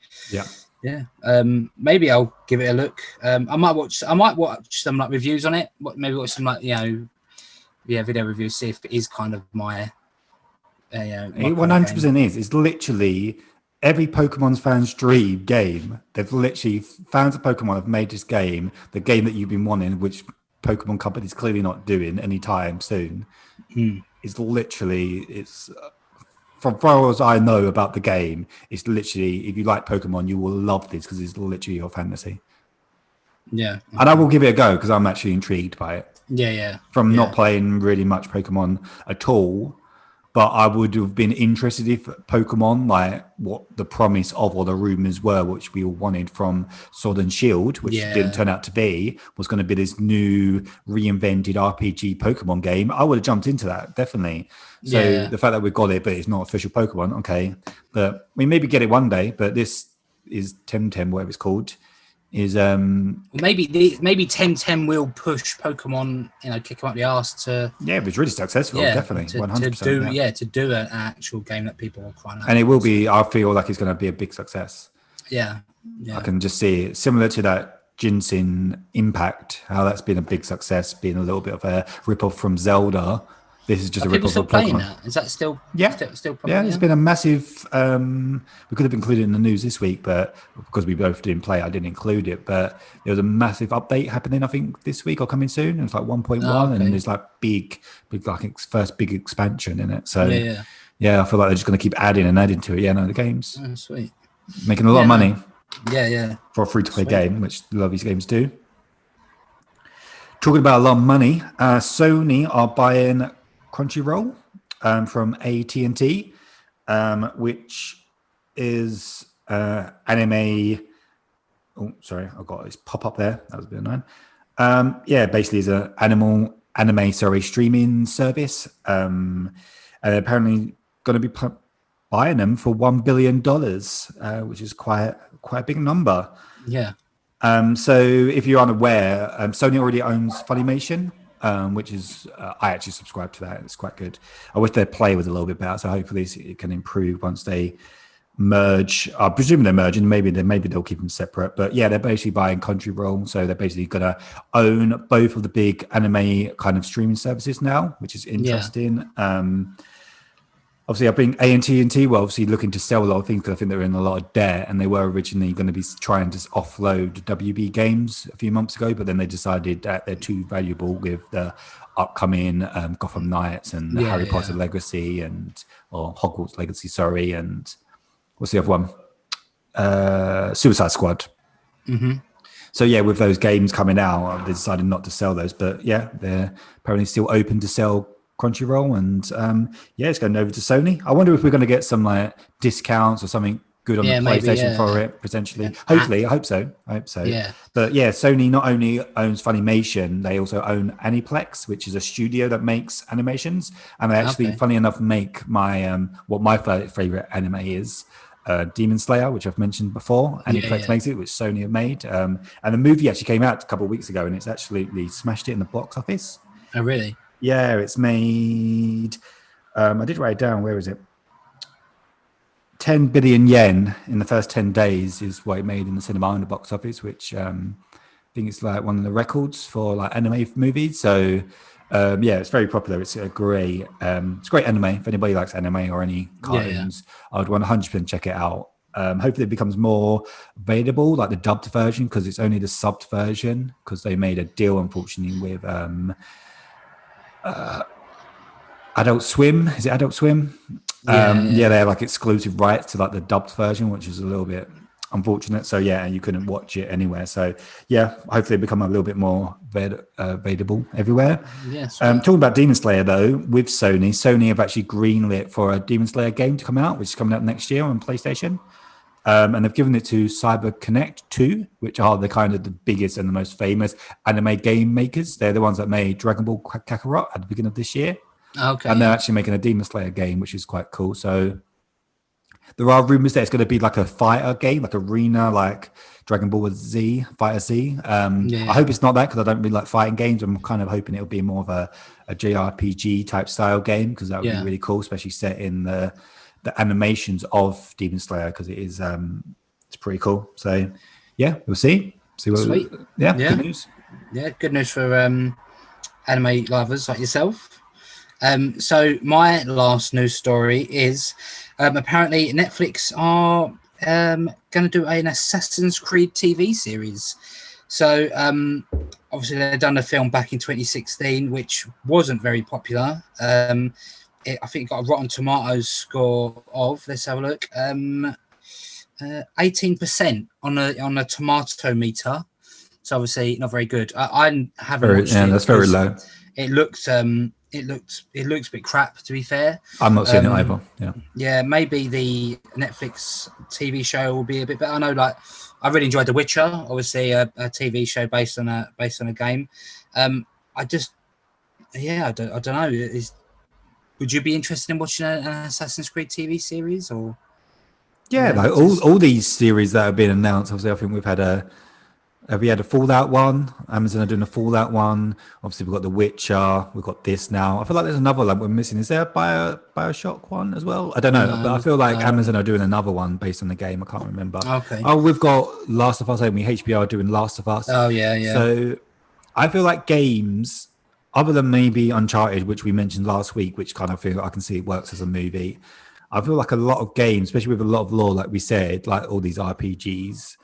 Speaker 2: maybe I'll give it a look. I might watch some like reviews on it, maybe watch some like video reviews, see if it is kind of my
Speaker 1: it 100% is. It's literally every Pokemon's fan's dream game. They've literally, fans of Pokemon have made this game, the game that you've been wanting, which Pokemon Company's clearly not doing anytime soon. It's literally, it's from far as I know about the game, it's literally, if you like Pokemon, you will love this, because it's literally your fantasy. And I will give it a go, because I'm actually intrigued by it. From not playing really much Pokemon at all. But I would have been interested if Pokemon, like what the promise of or the rumors were, which we all wanted from Sword and Shield, which didn't turn out to be, was going to be this new reinvented RPG Pokemon game. I would have jumped into that, definitely. So the fact that we've got it, but it's not official Pokemon, okay. But we maybe get it one day, but this is Temtem, whatever it's called. is
Speaker 2: maybe Temtem will push Pokemon, kick them up the arse to.
Speaker 1: Yeah, it was really successful, definitely, 100%.
Speaker 2: To do an actual game that people are crying out.
Speaker 1: And it will be. I feel like it's going to be a big success.
Speaker 2: Yeah.
Speaker 1: I can just see it similar to that Ginseng Impact, how that's been a big success, being a little bit of a rip-off from Zelda. This is just a rip-off of Pokemon.
Speaker 2: That? Is that still?
Speaker 1: Yeah,
Speaker 2: still
Speaker 1: yeah. It's been a massive. We could have included it in the news this week, but because we both didn't play, I didn't include it. But there was a massive update happening, I think, this week or coming soon. It's like 1.1, and there's like big, like first big expansion in it. So yeah, I feel like they're just going to keep adding and adding to it. Yeah, no, the games.
Speaker 2: Oh, sweet.
Speaker 1: Making a lot of money.
Speaker 2: Yeah.
Speaker 1: For a free-to-play game, which a lot of these games do. Talking about a lot of money, Sony are buying Crunchyroll from AT&T, which is anime. Oh, sorry, I got this pop up there. That was a bit annoying. Basically, is an anime streaming service, and they're apparently going to be buying them for $1 billion, which is quite a big number.
Speaker 2: Yeah.
Speaker 1: So if you're unaware, Sony already owns Funimation, which is I actually subscribe to that. It's quite good. I wish their play was a little bit better, so hopefully it can improve once they merge. I presume they're merging. Maybe they'll keep them separate. But yeah, they're basically buying Crunchyroll, so they're basically gonna own both of the big anime kind of streaming services now, which is interesting. Obviously, I think AT&T were obviously looking to sell a lot of things because I think they were in a lot of debt, and they were originally going to be trying to offload WB games a few months ago, but then they decided that they're too valuable with the upcoming Gotham Knights and Harry Potter Legacy or Hogwarts Legacy, sorry, and what's the other one? Suicide Squad. Mm-hmm. So yeah, with those games coming out, they decided not to sell those, but yeah, they're apparently still open to sell Crunchyroll, and it's going over to Sony. I wonder if we're going to get some like discounts or something good on the PlayStation for it potentially. Hopefully, I hope so. Yeah. But yeah, Sony not only owns Funimation, they also own Aniplex, which is a studio that makes animations, and they actually, funny enough, make my what my favorite anime is. Demon Slayer, which I've mentioned before, Aniplex makes it, which Sony have made, and the movie actually came out a couple of weeks ago, and it's absolutely smashed it in the box office.
Speaker 2: Oh, really?
Speaker 1: Yeah, it's made. I did write it down. Where is it? 10 billion yen in the first 10 days is what it made in the cinema in the box office, which I think it's like one of the records for like anime movies. So it's very popular. It's a great anime. If anybody likes anime or any cartoons, I would 100% check it out. Hopefully it becomes more available, like the dubbed version, because it's only the subbed version, because they made a deal, unfortunately, with Adult Swim. Is it Adult Swim? They have like exclusive rights to like the dubbed version, which is a little bit unfortunate. So yeah, you couldn't watch it anywhere. So yeah, hopefully it become a little bit more available everywhere.
Speaker 2: Yes.
Speaker 1: Talking about Demon Slayer though, with Sony have actually greenlit for a Demon Slayer game to come out, which is coming out next year on PlayStation. And they've given it to CyberConnect 2, which are the kind of the biggest and the most famous anime game makers. They're the ones that made Dragon Ball Kakarot at the beginning of this year.
Speaker 2: Okay.
Speaker 1: And they're actually making a Demon Slayer game, which is quite cool. So there are rumors that it's going to be like a fighter game, like arena, like Dragon Ball Z, Fighter Z. I hope it's not that, because I don't really like fighting games. I'm kind of hoping it'll be more of a JRPG type style game, because that would be really cool, especially set in the animations of Demon Slayer, because it is it's pretty cool. So yeah, we'll see what.
Speaker 2: Sweet.
Speaker 1: Good news.
Speaker 2: Yeah, good news for anime lovers like yourself. So my last news story is apparently Netflix are going to do an Assassin's Creed TV series. So obviously they've done a film back in 2016, which wasn't very popular. I think it got a Rotten Tomatoes score of, let's have a look, 18% on a tomato meter. So obviously not very good. I haven't watched it.
Speaker 1: That's very low.
Speaker 2: It looks a bit crap, to be fair.
Speaker 1: I'm not seeing it either.
Speaker 2: Yeah, maybe the Netflix TV show will be a bit better. I know, like, I really enjoyed The Witcher, obviously a TV show based on a game. I don't know. Would you be interested in watching an Assassin's Creed TV series, or?
Speaker 1: Yeah, like all these series that have been announced. Obviously, I think we've had We had a Fallout one. Amazon are doing a Fallout one. Obviously, we've got The Witcher. We've got this now. I feel like there's another one we're missing. Is there a Bioshock one as well? I don't know, but I feel like Amazon are doing another one based on the game. I can't remember.
Speaker 2: Okay.
Speaker 1: Oh, we've got Last of Us. HBO are doing Last of Us.
Speaker 2: Oh, yeah.
Speaker 1: So I feel like games, other than maybe Uncharted, which we mentioned last week, which kind of feel I can see it works as a movie. I feel like a lot of games, especially with a lot of lore, like we said, like all these RPGs,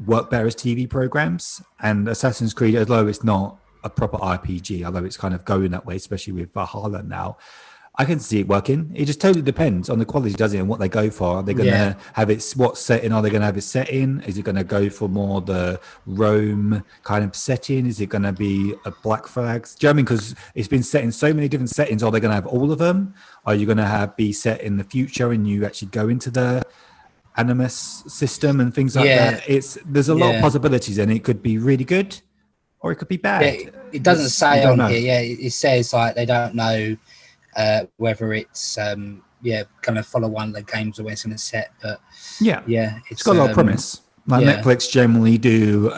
Speaker 1: work better as TV programs. And Assassin's Creed, although it's not a proper RPG, although it's kind of going that way, especially with Valhalla now, I can see it working. It just totally depends on the quality, doesn't it, and what they go for. Are they going to have it, what setting are they going to have it set in? Is it going to go for more the Rome kind of setting? Is it going to be a Black Flags? Do you know what I mean? Because it's been set in so many different settings. Are they going to have all of them? Are you going to be set in the future and you actually go into the Animus system and things like that? There's a lot of possibilities, and it could be really good or it could be bad.
Speaker 2: It doesn't say on here. It says like they don't know whether it's going to follow one of the games or when it's going to set, but it's
Speaker 1: got a lot of promise. Like Netflix generally do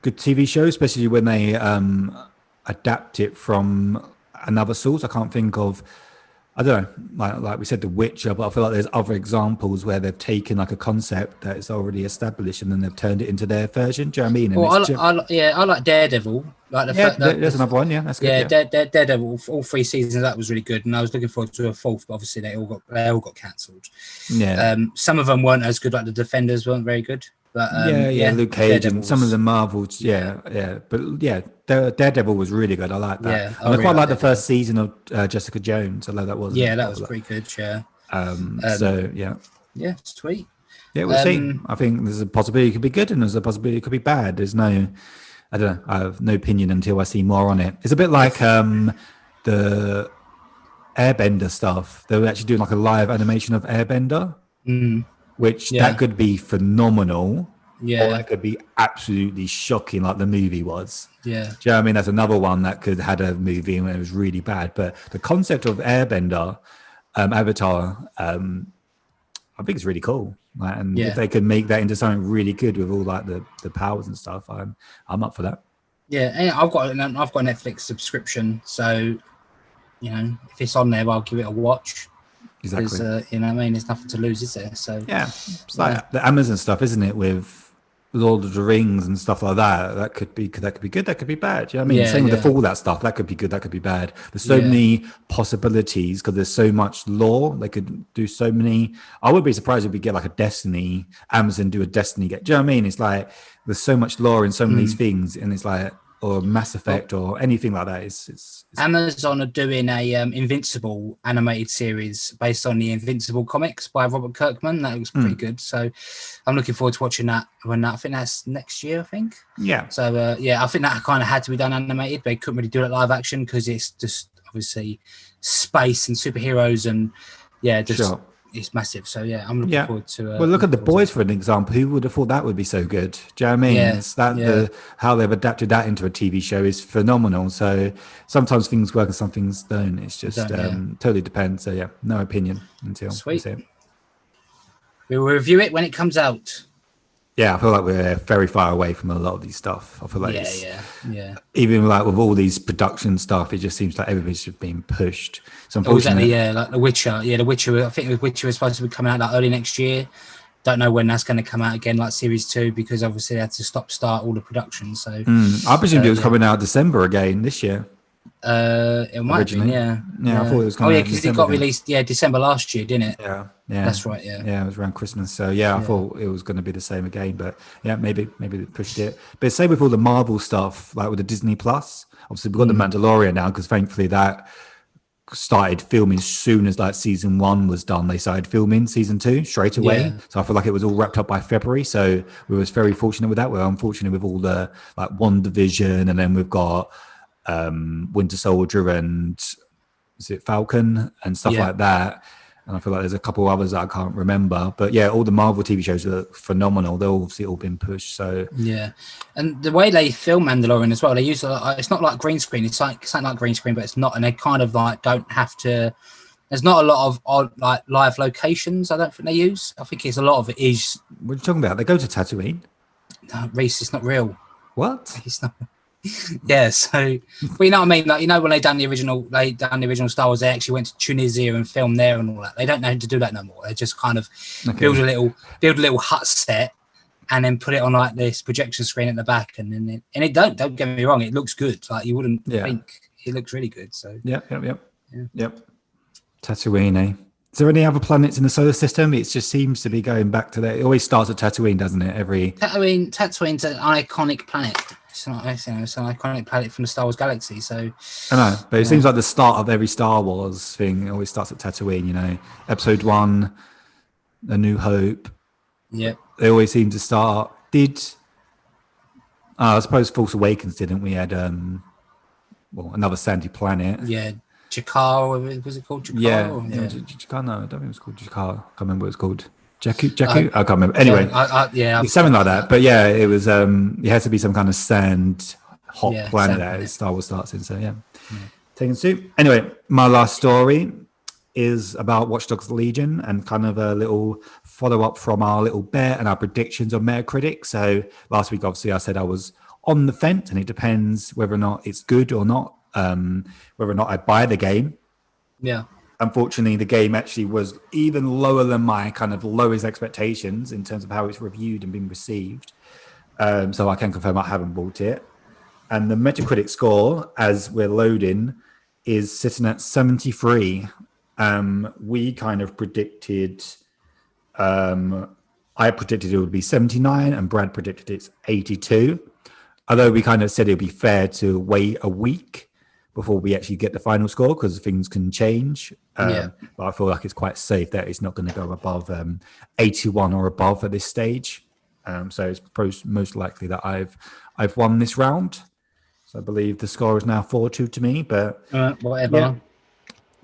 Speaker 1: good TV shows, especially when they adapt it from another source. I can't think of, I don't know, like we said, The Witcher, but I feel like there's other examples where they've taken like a concept that is already established and then they've turned it into their version. Do you know what I mean?
Speaker 2: Well, I like Daredevil. Like
Speaker 1: there's another one. Yeah, that's good.
Speaker 2: Daredevil. All 3 seasons, that was really good, and I was looking forward to a 4th, but obviously they all got cancelled. Yeah. Some of them weren't as good. Like the Defenders weren't very good. But
Speaker 1: Luke Cage and some of the Marvels, but Daredevil was really good. I like that. And I quite like the first season of Jessica Jones. I love that was.
Speaker 2: Yeah, that was pretty good. Yeah. Sweet.
Speaker 1: Yeah, we'll see. I think there's a possibility it could be good, and there's a possibility it could be bad. There's no, I don't know. I have no opinion until I see more on it. It's a bit like the Airbender stuff. They were actually doing like a live animation of Airbender. Which that could be phenomenal, or that could be absolutely shocking, like the movie was. Do you know what I mean? That's another one that could had a movie and it was really bad. But the concept of Airbender, Avatar, I think it's really cool. Like, and if they could make that into something really good with all like the powers and stuff, I'm up for that. Yeah,
Speaker 2: and I've got a Netflix subscription, so if it's on there, I'll give it a watch.
Speaker 1: Exactly.
Speaker 2: Because, there's nothing to lose, is there? So
Speaker 1: it's like the Amazon stuff, isn't it? With Lord of the Rings and stuff like that. That could be good. That could be bad. You know what I mean? Same with the Fallout stuff. That could be good. That could be bad. There's so many possibilities because there's so much lore. They could do so many. I would be surprised if we get like a Destiny. Amazon do a Destiny game. Do you know what I mean? It's like there's so much lore in so many these things, and it's like. Or Mass Effect or anything like that. It's
Speaker 2: Amazon are doing a Invincible animated series based on the Invincible comics by Robert Kirkman. That looks pretty good. So I'm looking forward to watching that. I think that's next year, I think. Yeah. So, I think that kind of had to be done animated. They couldn't really do it live action because it's just obviously space and superheroes and, it's massive. So I'm looking forward to.
Speaker 1: Well, look at The Boys for an example. Who would have thought that would be so good? Do you know what I mean? It's that how they've adapted that into a TV show is phenomenal. So sometimes things work and some things don't. It's just totally depends. So no opinion until we see it.
Speaker 2: We will review it when it comes out.
Speaker 1: Yeah, I feel like we're very far away from a lot of these stuff. I feel like even like with all these production stuff, it just seems like everything's just being pushed. So unfortunately,
Speaker 2: like The Witcher. The Witcher. I think The Witcher is supposed to be coming out like early next year. Don't know when that's going to come out again, like series 2, because obviously they had to start all the production. So
Speaker 1: I presumed it was coming out December again this year.
Speaker 2: It might be,
Speaker 1: I thought it was coming out
Speaker 2: because it got released December last year, didn't it?
Speaker 1: Yeah,
Speaker 2: that's right.
Speaker 1: It was around Christmas. So I thought it was going to be the same again, but maybe they pushed it. But same with all the Marvel stuff, like with the Disney Plus. Obviously, we've got the Mandalorian now because thankfully that started filming as soon as like season 1 was done. They started filming season 2 straight away. So I feel like it was all wrapped up by February. So we was very fortunate with that. We're unfortunate with all the like WandaVision, and then we've got Winter Soldier and is it Falcon and stuff like that. And I feel like there's a couple others that I can't remember, but all the Marvel TV shows are phenomenal. They're obviously all been pushed. So
Speaker 2: and the way they film Mandalorian as well, they use it's not like green screen. It's like something like green screen, but it's not. And they kind of like don't have to There's not a lot of odd like live locations. I don't think they use. I think it's a lot of it is.
Speaker 1: What are you talking about? They go to Tatooine.
Speaker 2: No, Reese, it's not real.
Speaker 1: What?
Speaker 2: It's not. Yeah, so but you know what I mean. Like when they done the original Star Wars, they actually went to Tunisia and filmed there and all that. They don't know how to do that no more. They just kind of build a little hut set and then put it on like this projection screen at the back, and then don't get me wrong, it looks good. Like you wouldn't think it looks really good. So
Speaker 1: yep. Tatooine, eh? Is there any other planets in the solar system? It just seems to be going back to that. It always starts at Tatooine, doesn't it?
Speaker 2: Tatooine's an iconic planet. It's an iconic planet from the Star Wars galaxy. So
Speaker 1: I know, but it seems like the start of every Star Wars thing always starts at Tatooine. You know, Episode 1, A New Hope.
Speaker 2: Yeah,
Speaker 1: they always seem to start. I suppose Force Awakens didn't? We had another sandy planet.
Speaker 2: Yeah. Jakar, was it called Jakar?
Speaker 1: Jakar. No, I don't think it was called Jakar. I can't remember what it's called. Jakku? I can't remember. Anyway, it's something like that. But yeah, it was. It has to be some kind of hot planet that Star Wars starts in. So yeah. Taking soup. Anyway, my last story is about Watchdogs Legion and kind of a little follow up from our little bet and our predictions on Metacritic. So last week, obviously, I said I was on the fence, and it depends whether or not it's good or not. Whether or not I buy the game.
Speaker 2: Yeah.
Speaker 1: Unfortunately, the game actually was even lower than my kind of lowest expectations in terms of how it's reviewed and been received. So I can confirm I haven't bought it. And the Metacritic score, as we're loading, is sitting at 73. We kind of predicted, I predicted it would be 79 and Brad predicted it's 82. Although we kind of said it would be fair to wait a week before we actually get the final score because things can change. But I feel like it's quite safe that it's not going to go above 81 or above at this stage. So it's most likely that I've won this round. So I believe the score is now 4-2 to me. But
Speaker 2: whatever.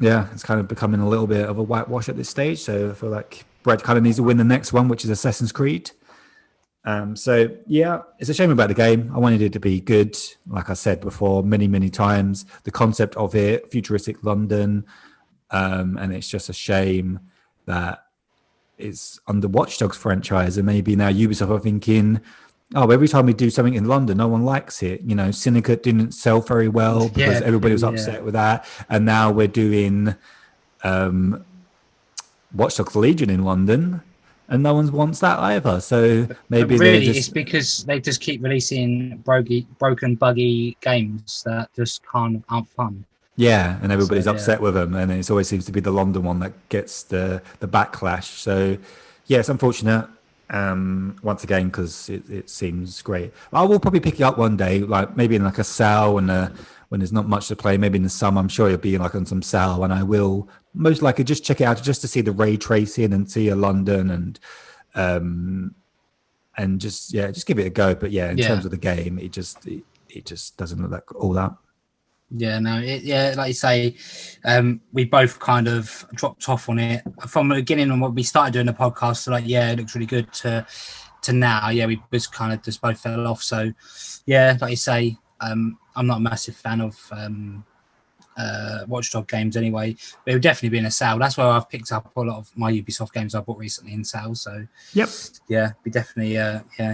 Speaker 1: Yeah, it's kind of becoming a little bit of a whitewash at this stage. So I feel like Brad kind of needs to win the next one, which is Assassin's Creed. So yeah, it's a shame about the game. I wanted it to be good. Like I said before, many times, the concept of it, futuristic London, and it's just a shame that it's under Watch Dogs franchise, and maybe now Ubisoft are thinking, oh, every time we do something in London, no one likes it. You know, Syndicate didn't sell very well because everybody was upset with that, and now we're doing Watch Dogs Legion in London. And no one wants that either. So maybe
Speaker 2: it's because they just keep releasing broken, buggy games that just aren't fun.
Speaker 1: Yeah, and everybody's upset with them, and it always seems to be the London one that gets the backlash. So yeah, it's unfortunate. Once again, because it seems great. I will probably pick it up one day, like maybe in like a sale when there's not much to play. Maybe in the summer, I'm sure it'll be like on some sale, and I will most likely just check it out just to see the ray tracing and see a London and just give it a go. But in terms of the game, it just doesn't look like all that.
Speaker 2: Yeah, no, like you say, we both kind of dropped off on it from the beginning when we started doing the podcast. So like, it looks really good to now. Yeah, we just kind of just both fell off. So yeah, like you say, I'm not a massive fan of Watchdog games anyway, but it'll definitely be in a sale. That's where I've picked up a lot of my Ubisoft games I bought recently in sales. So we definitely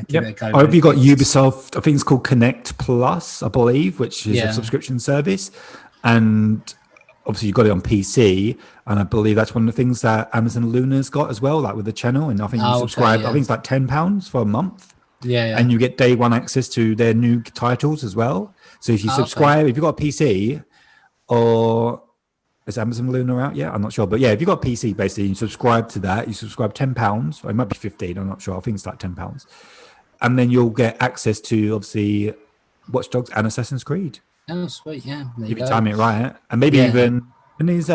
Speaker 2: give it a go.
Speaker 1: I hope you got Ubisoft. I think it's called Connect Plus, I believe, which is a subscription service, and obviously you got it on PC, and I believe that's one of the things that Amazon Luna's got as well, like with the channel. And I think you subscribe. I think it's like £10 for a month.
Speaker 2: Yeah,
Speaker 1: and you get day one access to their new titles as well. So if you subscribe, if you've got a PC, or is Amazon Luna out? Yeah, I'm not sure. But yeah, if you've got a PC, basically, you subscribe to that. You subscribe £10, or it might be 15. I'm not sure. I think it's like £10, and then you'll get access to obviously Watch Dogs and Assassin's Creed.
Speaker 2: Oh, sweet! Yeah,
Speaker 1: if you time it right, and maybe even when is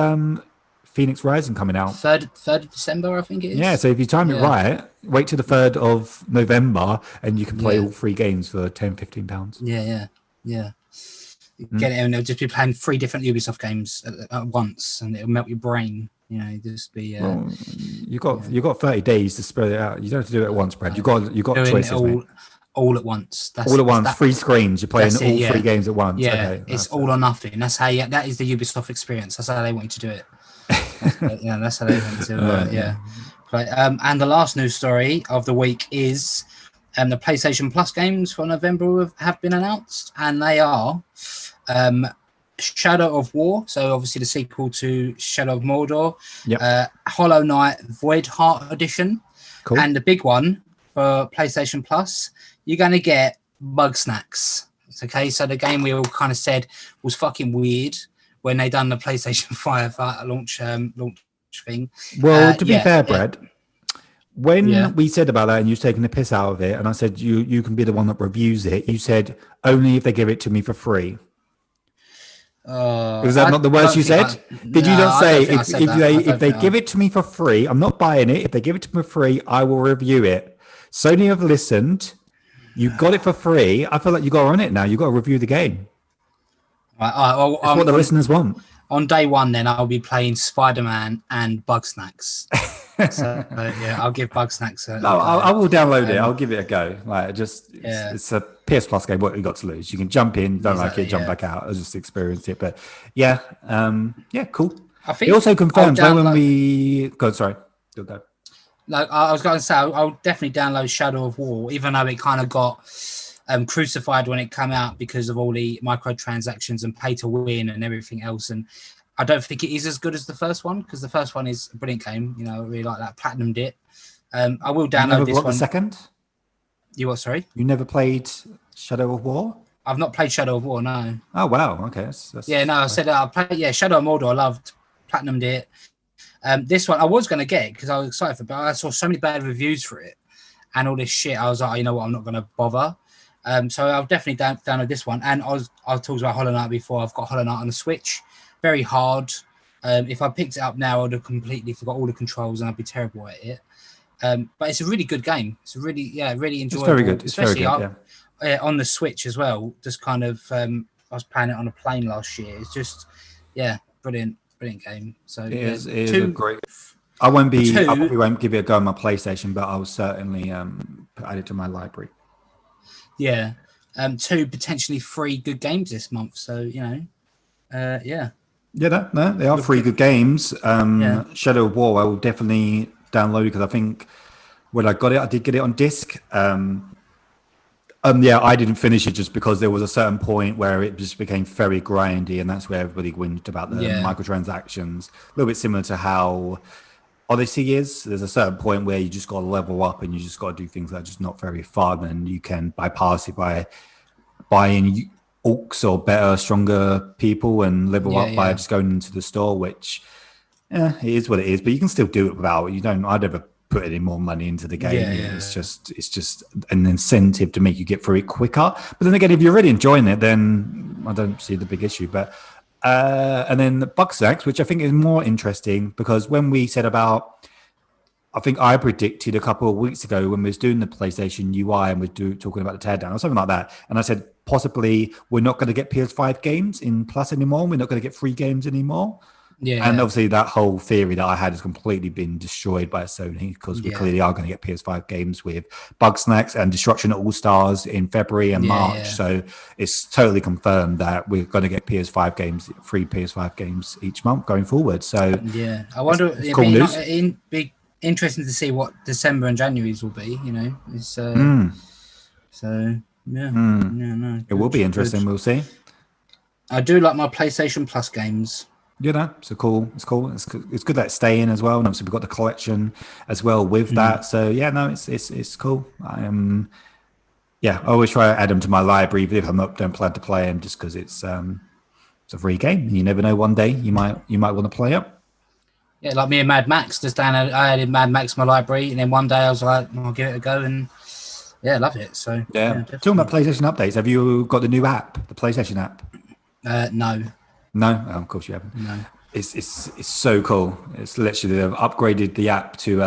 Speaker 1: Phoenix Rising coming out?
Speaker 2: 3rd of December, I think it is.
Speaker 1: Yeah, so if you time it right, wait till the 3rd of November, and you can play all 3 games for £10-15.
Speaker 2: Yeah. Get it, and they'll just be playing 3 different Ubisoft games at once, and it'll melt your brain. You know, just be.
Speaker 1: Well, you got 30 days to spread it out. You don't have to do it at once, Brad. You got choices, mate.
Speaker 2: All at once.
Speaker 1: All at once. 3 screens. You're playing all 3 games at once.
Speaker 2: Yeah,
Speaker 1: okay,
Speaker 2: it's all or nothing. That's how. That is the Ubisoft experience. That's how they want you to do it. That's how they went to play. And the last news story of the week is the PlayStation Plus games for November have been announced, and they are Shadow of War, so obviously the sequel to Shadow of Mordor, Hollow Knight Void Heart Edition, and the big one for PlayStation Plus, you're going to get Bug Snacks. Okay, so the game we all kind of said was fucking weird when they done the PlayStation 5 launch thing.
Speaker 1: Well, to be fair, Brad, when we said about that and you was taking the piss out of it, and I said you can be the one that reviews it, you said only if they give it to me for free. Was that not the words you said? Did you not say if they give it to me for free, I'm not buying it. If they give it to me for free, I will review it. Sony have listened. You got it for free. I feel like you got on it now. You got to review the game.
Speaker 2: Well,
Speaker 1: it's what the listeners want.
Speaker 2: On day one, then I'll be playing Spider-Man and Bug Snacks. So I'll give Bug Snacks a
Speaker 1: no, I will download it. I'll give it a go. Like it's a PS Plus game. What you got to lose? You can jump in, don't like it, jump back out. I'll just experience it. But cool. I think it also confirms when we go. Sorry, you'll go.
Speaker 2: Like I was going to say, I'll definitely download Shadow of War, even though it kind of got crucified when it came out because of all the microtransactions and pay to win and everything else. And I don't think it is as good as the first one, because the first one is a brilliant game. You know, I really like that. Platinumed it. I will download this one.
Speaker 1: The second?
Speaker 2: You what? Sorry,
Speaker 1: you never played Shadow of War?
Speaker 2: I've not played Shadow of War. No.
Speaker 1: Oh wow. Okay. That's
Speaker 2: I said I played. Yeah, Shadow of Mordor. I loved. Platinumed it. This one I was going to get because I was excited for it, but I saw so many bad reviews for it and all this shit. I was like, you know what, I'm not going to bother. So I'll definitely download this one. And I talked about Hollow Knight before. I've got Hollow Knight on the Switch. Very hard. If I picked it up now, I would have completely forgot all the controls and I'd be terrible at it. But it's a really good game. It's a really enjoyable. It's
Speaker 1: very good. It's especially very good,
Speaker 2: on the Switch as well. Just kind of, I was playing it on a plane last year. It's just, brilliant game. So it is a great.
Speaker 1: I probably won't give it a go on my PlayStation, but I'll certainly add it to my library.
Speaker 2: Yeah, 2 potentially 3 good games this month. So no,
Speaker 1: they are 3 good games. Shadow of War, I will definitely download because I think when I got it, I did get it on disc. I didn't finish it just because there was a certain point where it just became very grindy, and that's where everybody whinged about the microtransactions. A little bit similar to how Odyssey is. There's a certain point where you just got to level up and you just got to do things that are just not very fun, and you can bypass it by buying orcs or better, stronger people and level up by just going into the store, which it is what it is, but you can still do it without. I'd never put any more money into the game. It's just an incentive to make you get through it quicker. But then again, if you're really enjoying it, then I don't see the big issue. But and then the Bug Snacks, which I think is more interesting, because when we said about, I think I predicted a couple of weeks ago when we was doing the PlayStation UI and we're talking about the teardown or something like that, and I said possibly we're not going to get PS5 games in Plus anymore. We're not going to get free games anymore. Yeah, and obviously that whole theory that I had has completely been destroyed by Sony, because we clearly are going to get PS5 games with Bug Snacks and Destruction All Stars in February and March. So it's totally confirmed that we're going to get PS5 games, free PS5 games each month going forward. So
Speaker 2: I wonder. It'd cool be interesting to see what December and January's will be. It's so
Speaker 1: it will be interesting. We'll see.
Speaker 2: I do like my PlayStation Plus games.
Speaker 1: So cool. It's cool. It's good that it's staying as well. And obviously we've got the collection as well with that. So it's cool. I always try to add them to my library, even if don't plan to play them, just because it's a free game. You never know, one day you might want to play it.
Speaker 2: Yeah, like me and Mad Max. I added Mad Max to my library, and then one day I was like, I'll give it a go, and I love it. So
Speaker 1: talking about PlayStation updates, have you got the new app, the PlayStation app? No, of course you haven't. No. It's so cool. It's literally, they've upgraded the app to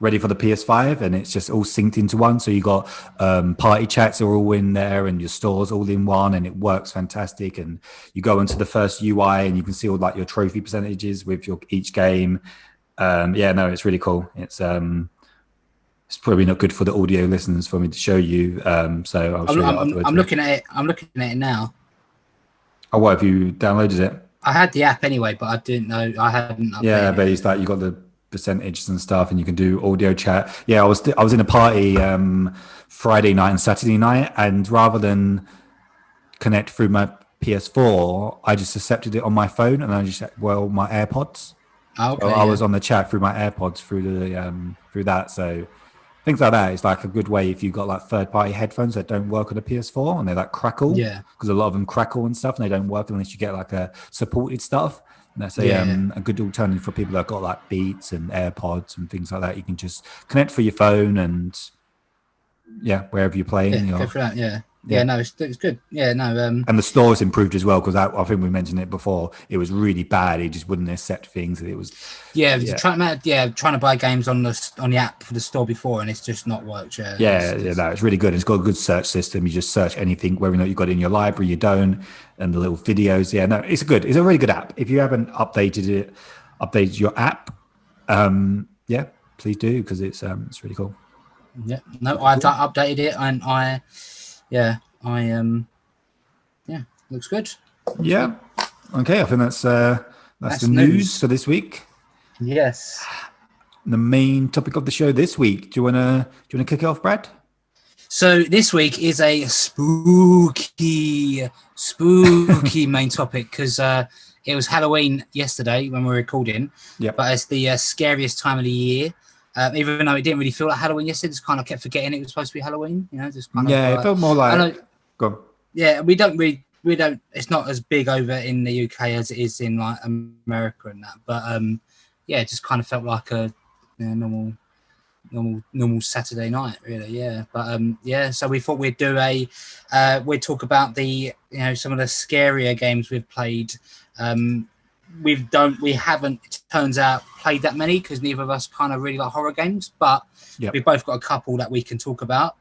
Speaker 1: ready for the PS5, and it's just all synced into one. So you got party chats are all in there, and your stores all in one, and it works fantastic. And you go into the first UI, and you can see all like your trophy percentages with each game. It's really cool. It's probably not good for the audio listeners for me to show you. So I'll show you afterwards.
Speaker 2: I'm looking at it now.
Speaker 1: Oh, what, have you downloaded it?
Speaker 2: I had the app anyway, but I didn't know I hadn't.
Speaker 1: Yeah, but it's like you got the percentages and stuff, and you can do audio chat. Yeah, I was in a party Friday night and Saturday night, and rather than connect through my PS4, I just accepted it on my phone, and I just my AirPods.
Speaker 2: Okay,
Speaker 1: so I was on the chat through my AirPods through that. So things like that is like a good way if you've got like third-party headphones that don't work on a PS4 and they like crackle.
Speaker 2: Yeah,
Speaker 1: because a lot of them crackle and stuff, and they don't work unless you get like a supported stuff. And that's a good alternative for people that got like Beats and AirPods and things like that. You can just connect for your phone and wherever you're playing.
Speaker 2: go for that. Yeah, no, it's good. Yeah, no.
Speaker 1: And the store's improved as well, because I think we mentioned it before. It was really bad. It just wouldn't accept things. It was
Speaker 2: trying to buy games on the app for the store before, and it's just not worked. No,
Speaker 1: it's really good. It's got a good search system. You just search anything, whether or not you got it in your library, you don't, and the little videos. Yeah, no, it's a really good app. If you haven't updated your app, please do, because it's really cool.
Speaker 2: Yeah, no, I updated it, and looks good.
Speaker 1: Yeah. Okay, I think that's the news for this week.
Speaker 2: Yes.
Speaker 1: The main topic of the show this week. Do you wanna kick it off, Brad?
Speaker 2: So this week is a spooky main topic, because it was Halloween yesterday when we were recording.
Speaker 1: Yeah.
Speaker 2: But it's the scariest time of the year. Even though it didn't really feel like Halloween yesterday, just kind of kept forgetting it was supposed to be Halloween. Just kind of.
Speaker 1: Yeah, it felt more like. Go on.
Speaker 2: Yeah, we don't. It's not as big over in the UK as it is in like America and that. But it just kind of felt like a normal Saturday night, really. Yeah, but so we thought we'd do we'd talk about the some of the scarier games we've played. We haven't, it turns out, played that many, because neither of us kind of really like horror games, but we've both got a couple that we can talk about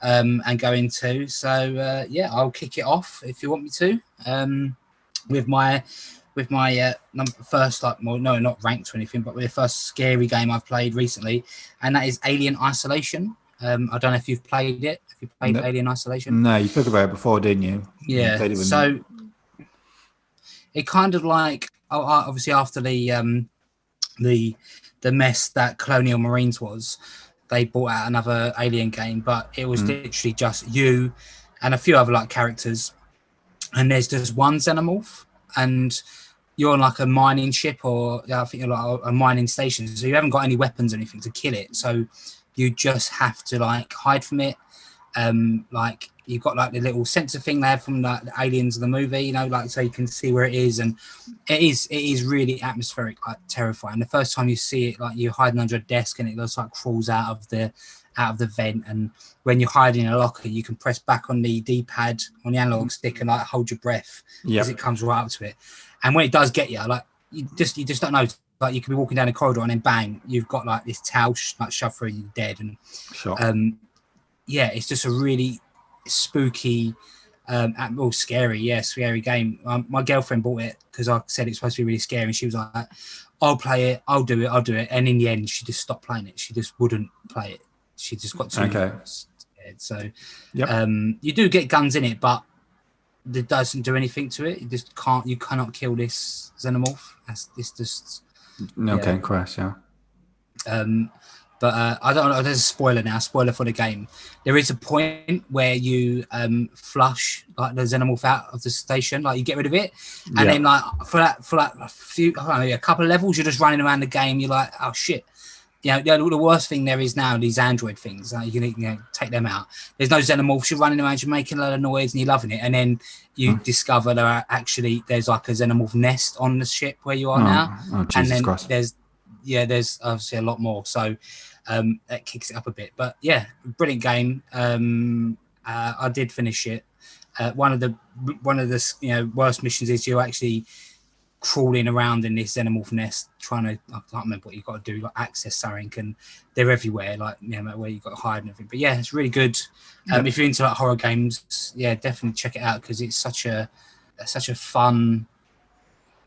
Speaker 2: and go into. So I'll kick it off if you want me to, with my first, not ranked or anything, but with the first scary game I've played recently, and that is Alien Isolation. I don't know if you've played it. Have you played Alien Isolation?
Speaker 1: No, you spoke about it before, didn't you?
Speaker 2: Yeah. So it kind of like, obviously after the mess that Colonial Marines was, they brought out another Alien game, but it was literally just you and a few other like characters, and there's just one xenomorph, and you're on like a mining ship, or I think you're like a mining station, so you haven't got any weapons or anything to kill it, so you just have to like hide from it. Like you've got like the little sensor thing there from the Aliens of the movie, like so you can see where it is, and it is really atmospheric, like terrifying. The first time you see it, like you're hiding under a desk and it looks like crawls out of the vent, and when you're hiding in a locker, you can press back on the D-pad on the analog stick and like hold your breath as it comes right up to it. And when it does get you, like you just don't know. Like you could be walking down a corridor and then bang, you've got like this towel shoved through you, dead. And it's just a really spooky, scary game. My girlfriend bought it because I said it's supposed to be really scary, and she was like, "I'll play it, I'll do it." And in the end, she just stopped playing it. She just wouldn't play it. She just got too scared. So, you do get guns in it, but it doesn't do anything to it. You cannot kill this xenomorph. It's just
Speaker 1: crash. Yeah.
Speaker 2: But I don't know. There's a spoiler for the game. There is a point where you flush like the xenomorph out of the station, like you get rid of it, and then like for a couple of levels, you're just running around the game. You're like, oh shit. The worst thing there is now, these Android things, you can take them out. There's no xenomorphs. You're running around, you're making a lot of noise, and you're loving it. And then you discover there's like a xenomorph nest on the ship where you are now.
Speaker 1: Oh, Jesus
Speaker 2: and then
Speaker 1: Christ.
Speaker 2: there's obviously a lot more. So that kicks it up a bit. But yeah, brilliant game. I did finish it. One of the worst missions is you're actually crawling around in this xenomorph nest I can't remember what you've got to do, like access something, and they're everywhere, like where you've got to hide and everything. But yeah, it's really good. If you're into like horror games, definitely check it out, because it's such a fun.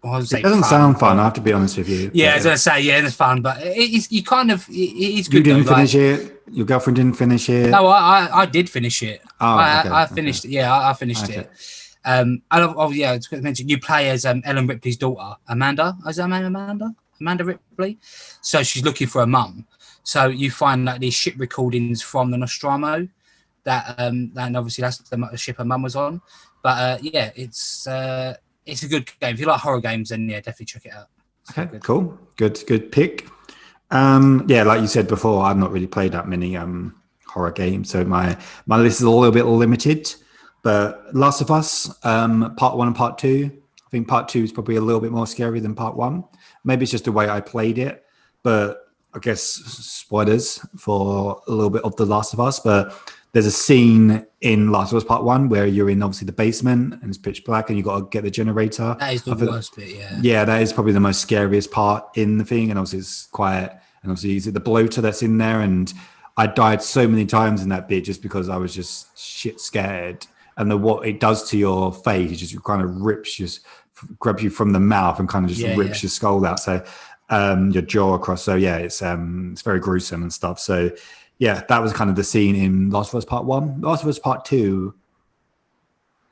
Speaker 1: It doesn't sound fun, I have to be honest with you.
Speaker 2: Yeah, I was going to say, it's fun, but it's good.
Speaker 1: You didn't finish it? Your girlfriend didn't finish it?
Speaker 2: No, I did finish it.
Speaker 1: Oh, okay.
Speaker 2: I finished it. Yeah, I finished it. Yeah, it's good to mention you play as Ellen Ripley's daughter, Amanda. Is that Amanda? Amanda Ripley. So she's looking for a mum. So you find like these ship recordings from the Nostromo. And obviously that's the ship her mum was on. But yeah, it's a good game. If you like horror games, then yeah, definitely check it out.
Speaker 1: Okay, cool, good pick. Yeah, like you said before, I've not really played that many horror games, so my list is a little bit limited. But Last of Us, part 1 and part 2. I think part 2 is probably a little bit more scary than part 1. Maybe it's just the way I played it, but I guess spoilers for a little bit of The Last of Us. But there's a scene in Last of Us Part 1 where you're in obviously the basement and it's pitch black and you got to get the generator.
Speaker 2: That is the worst bit, yeah.
Speaker 1: Yeah, that is probably the most scariest part in the thing. And obviously it's quiet. And obviously is it the bloater that's in there? And I died so many times in that bit just because I was just shit scared. And what it does to your face, it just kind of grabs you from the mouth and kind of just rips your skull out. So your jaw across. So yeah, it's very gruesome and stuff. So yeah, that was kind of the scene in Last of Us Part 1. Last of Us Part 2,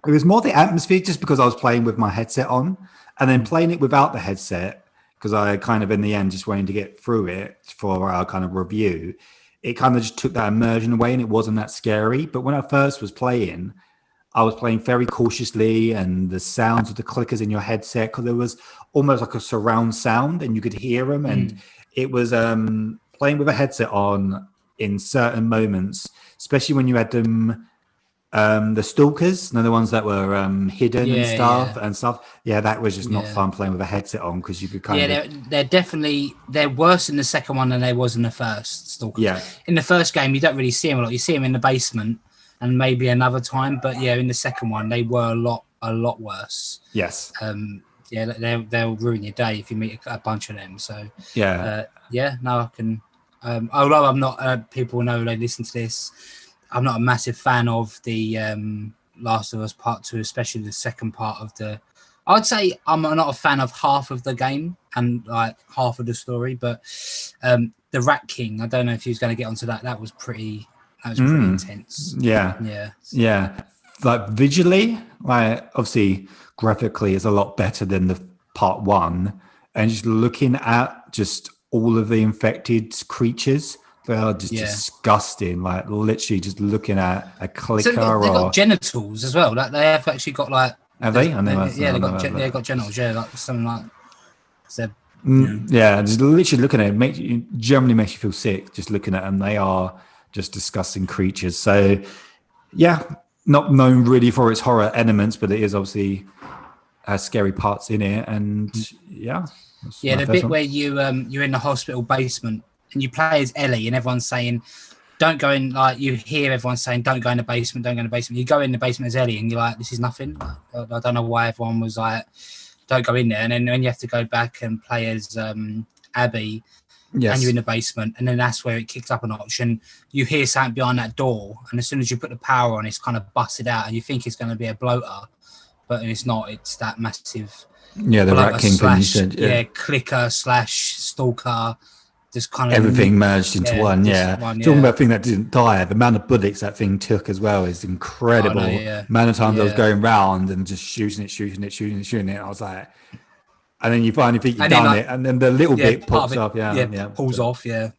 Speaker 1: it was more the atmosphere just because I was playing with my headset on and then playing it without the headset because I kind of in the end just wanted to get through it for our kind of review. It kind of just took that immersion away and it wasn't that scary. But when I first was playing, I was playing very cautiously and the sounds of the clickers in your headset, because there was almost like a surround sound and you could hear them. And it was playing with a headset on in certain moments, especially when you had them, the stalkers, the ones that were hidden and stuff. Yeah, that was just not fun playing with a headset on because you could kind of...
Speaker 2: they're worse in the second one than they was in the first stalkers. Yeah. In the first game, you don't really see them a lot. You see them in the basement and maybe another time, but yeah, in the second one they were a lot worse.
Speaker 1: Yes.
Speaker 2: They'll ruin your day if you meet a bunch of them. So
Speaker 1: yeah,
Speaker 2: no, I can. Although I'm not, people know they listen to this. I'm not a massive fan of the Last of Us Part 2, especially the second part of the. I'd say I'm not a fan of half of the game and like half of the story, but the Rat King. I don't know if he was going to get onto that. That was pretty intense.
Speaker 1: Yeah. Like visually, like obviously graphically, is a lot better than the part 1, and just looking at just all of the infected creatures, they are just disgusting. Like literally, just looking at a clicker. So
Speaker 2: they've got genitals as well. Like they have actually got like.
Speaker 1: Have they?
Speaker 2: They've got genitals. Yeah, like something like.
Speaker 1: Just literally looking at it generally makes you feel sick. Just looking at them, they are just disgusting creatures. So, yeah, not known really for its horror elements, but it is obviously has scary parts in it. And
Speaker 2: the bit where you're in the hospital basement and you play as Ellie, and everyone's saying, "Don't go in." Like you hear everyone saying, "Don't go in the basement. Don't go in the basement." You go in the basement as Ellie, and you're like, "This is nothing." I don't know why everyone was like, "Don't go in there." And then when you have to go back and play as Abby. Yes. And you're in the basement, and then that's where it kicks up a notch, and you hear something behind that door, and as soon as you put the power on, it's kind of busted out, and you think it's going to be a bloater, but it's not. It's that massive.
Speaker 1: Yeah, the Rat King thing you said.
Speaker 2: Yeah, clicker / stalker, just kind of
Speaker 1: everything merged into one. Yeah. Talking about a thing that didn't die, the amount of bullets that thing took as well is incredible. Amount of times I was going round and just shooting it. I was like. And then you finally think you've done it, and then the little bit pops up.
Speaker 2: Pulls off. Yeah.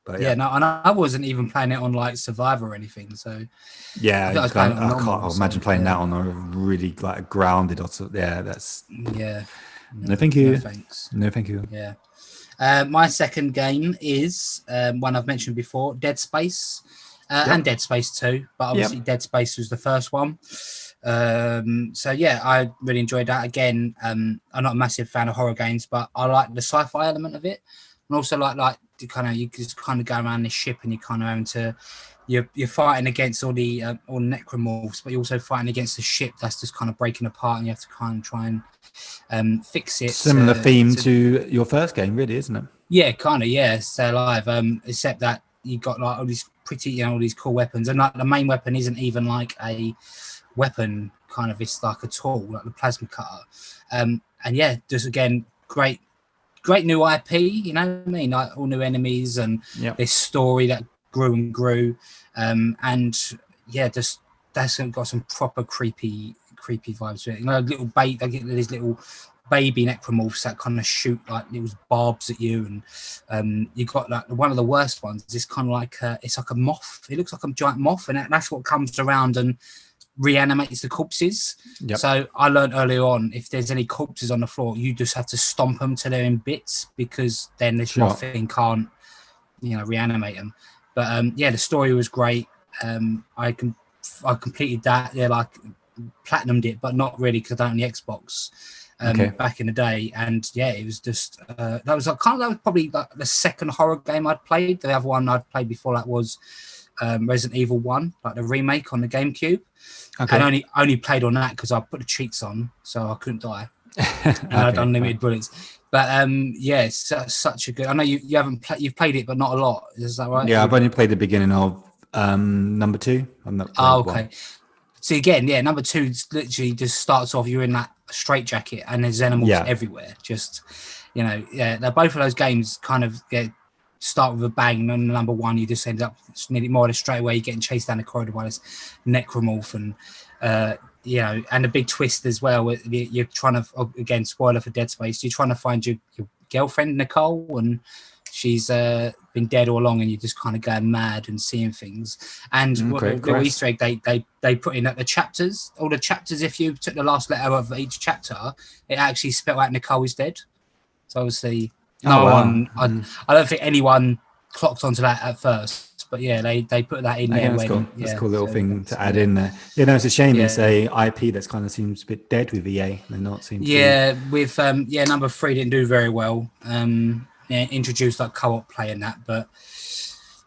Speaker 2: But and I wasn't even playing it on like Survivor or anything. So
Speaker 1: I can't imagine playing that on a really like grounded or something. Yeah, that's No, thank you. No, thank you.
Speaker 2: Yeah. My second game is one I've mentioned before, Dead Space, and Dead Space 2, but obviously Dead Space was the first one. I really enjoyed that. Again, I'm not a massive fan of horror games, but I like the sci-fi element of it, and also like you just kind of go around this ship and you kind of having to you're fighting against all the necromorphs, but you're also fighting against the ship that's just kind of breaking apart, and you have to kind of try and fix it.
Speaker 1: Similar theme to your first game, really, isn't it?
Speaker 2: Yeah, kind of. Yeah, Stay Alive. Except that you got like all these all these cool weapons, and like the main weapon isn't even like a weapon, kind of, it's like a tool, like the plasma cutter. Just again, great new IP, you know what I mean, like all new enemies and this story that grew and grew, that's got some proper creepy creepy vibes to it. You know, little bait. They get these little baby necromorphs that kind of shoot like little barbs at you, and you got like one of the worst ones. This kind of like it's like a moth. It looks like a giant moth, and that's what comes around and reanimates the corpses. Yep. So I learned earlier on, if there's any corpses on the floor, you just have to stomp them till they're in bits, because then this moth thing can't, reanimate them. But the story was great. I completed that. Like platinumed it, but not really, because I don't own the Xbox back in the day. And it was just that was probably like the second horror game I'd played. The other one I'd played before that was Resident Evil 1, like the remake on the GameCube. And only played on that because I put the cheats on, so I couldn't die. And I had unlimited bullets. But it's such a good. I know you haven't played. You've played it, but not a lot. Is that right?
Speaker 1: Yeah, I've only played the beginning of number 2. I'm not.
Speaker 2: Okay. So again, number 2 literally just starts off. You're in that straitjacket, and there's xenomorphs everywhere. Just they're both of those games kind of start with a bang, and then number 1 you just end up nearly more or less straight away. You're getting chased down the corridor by this necromorph, and and a big twist as well. You're trying to, again, spoiler for Dead Space, you're trying to find your girlfriend Nicole, and she's been dead all along, and you're just kind of going mad and seeing things. And the Easter egg they put in at the chapters, all the chapters, if you took the last letter of each chapter, it actually spelled out Nicole is dead. So obviously I don't think anyone clocked onto that at first, but they put that in there.
Speaker 1: That's cool. That's a cool little thing to add in there. It's a shame it's a IP that's kind of seems a bit dead with EA. They're not seem to
Speaker 2: with number 3 didn't do very well. Introduced like co-op play in that, but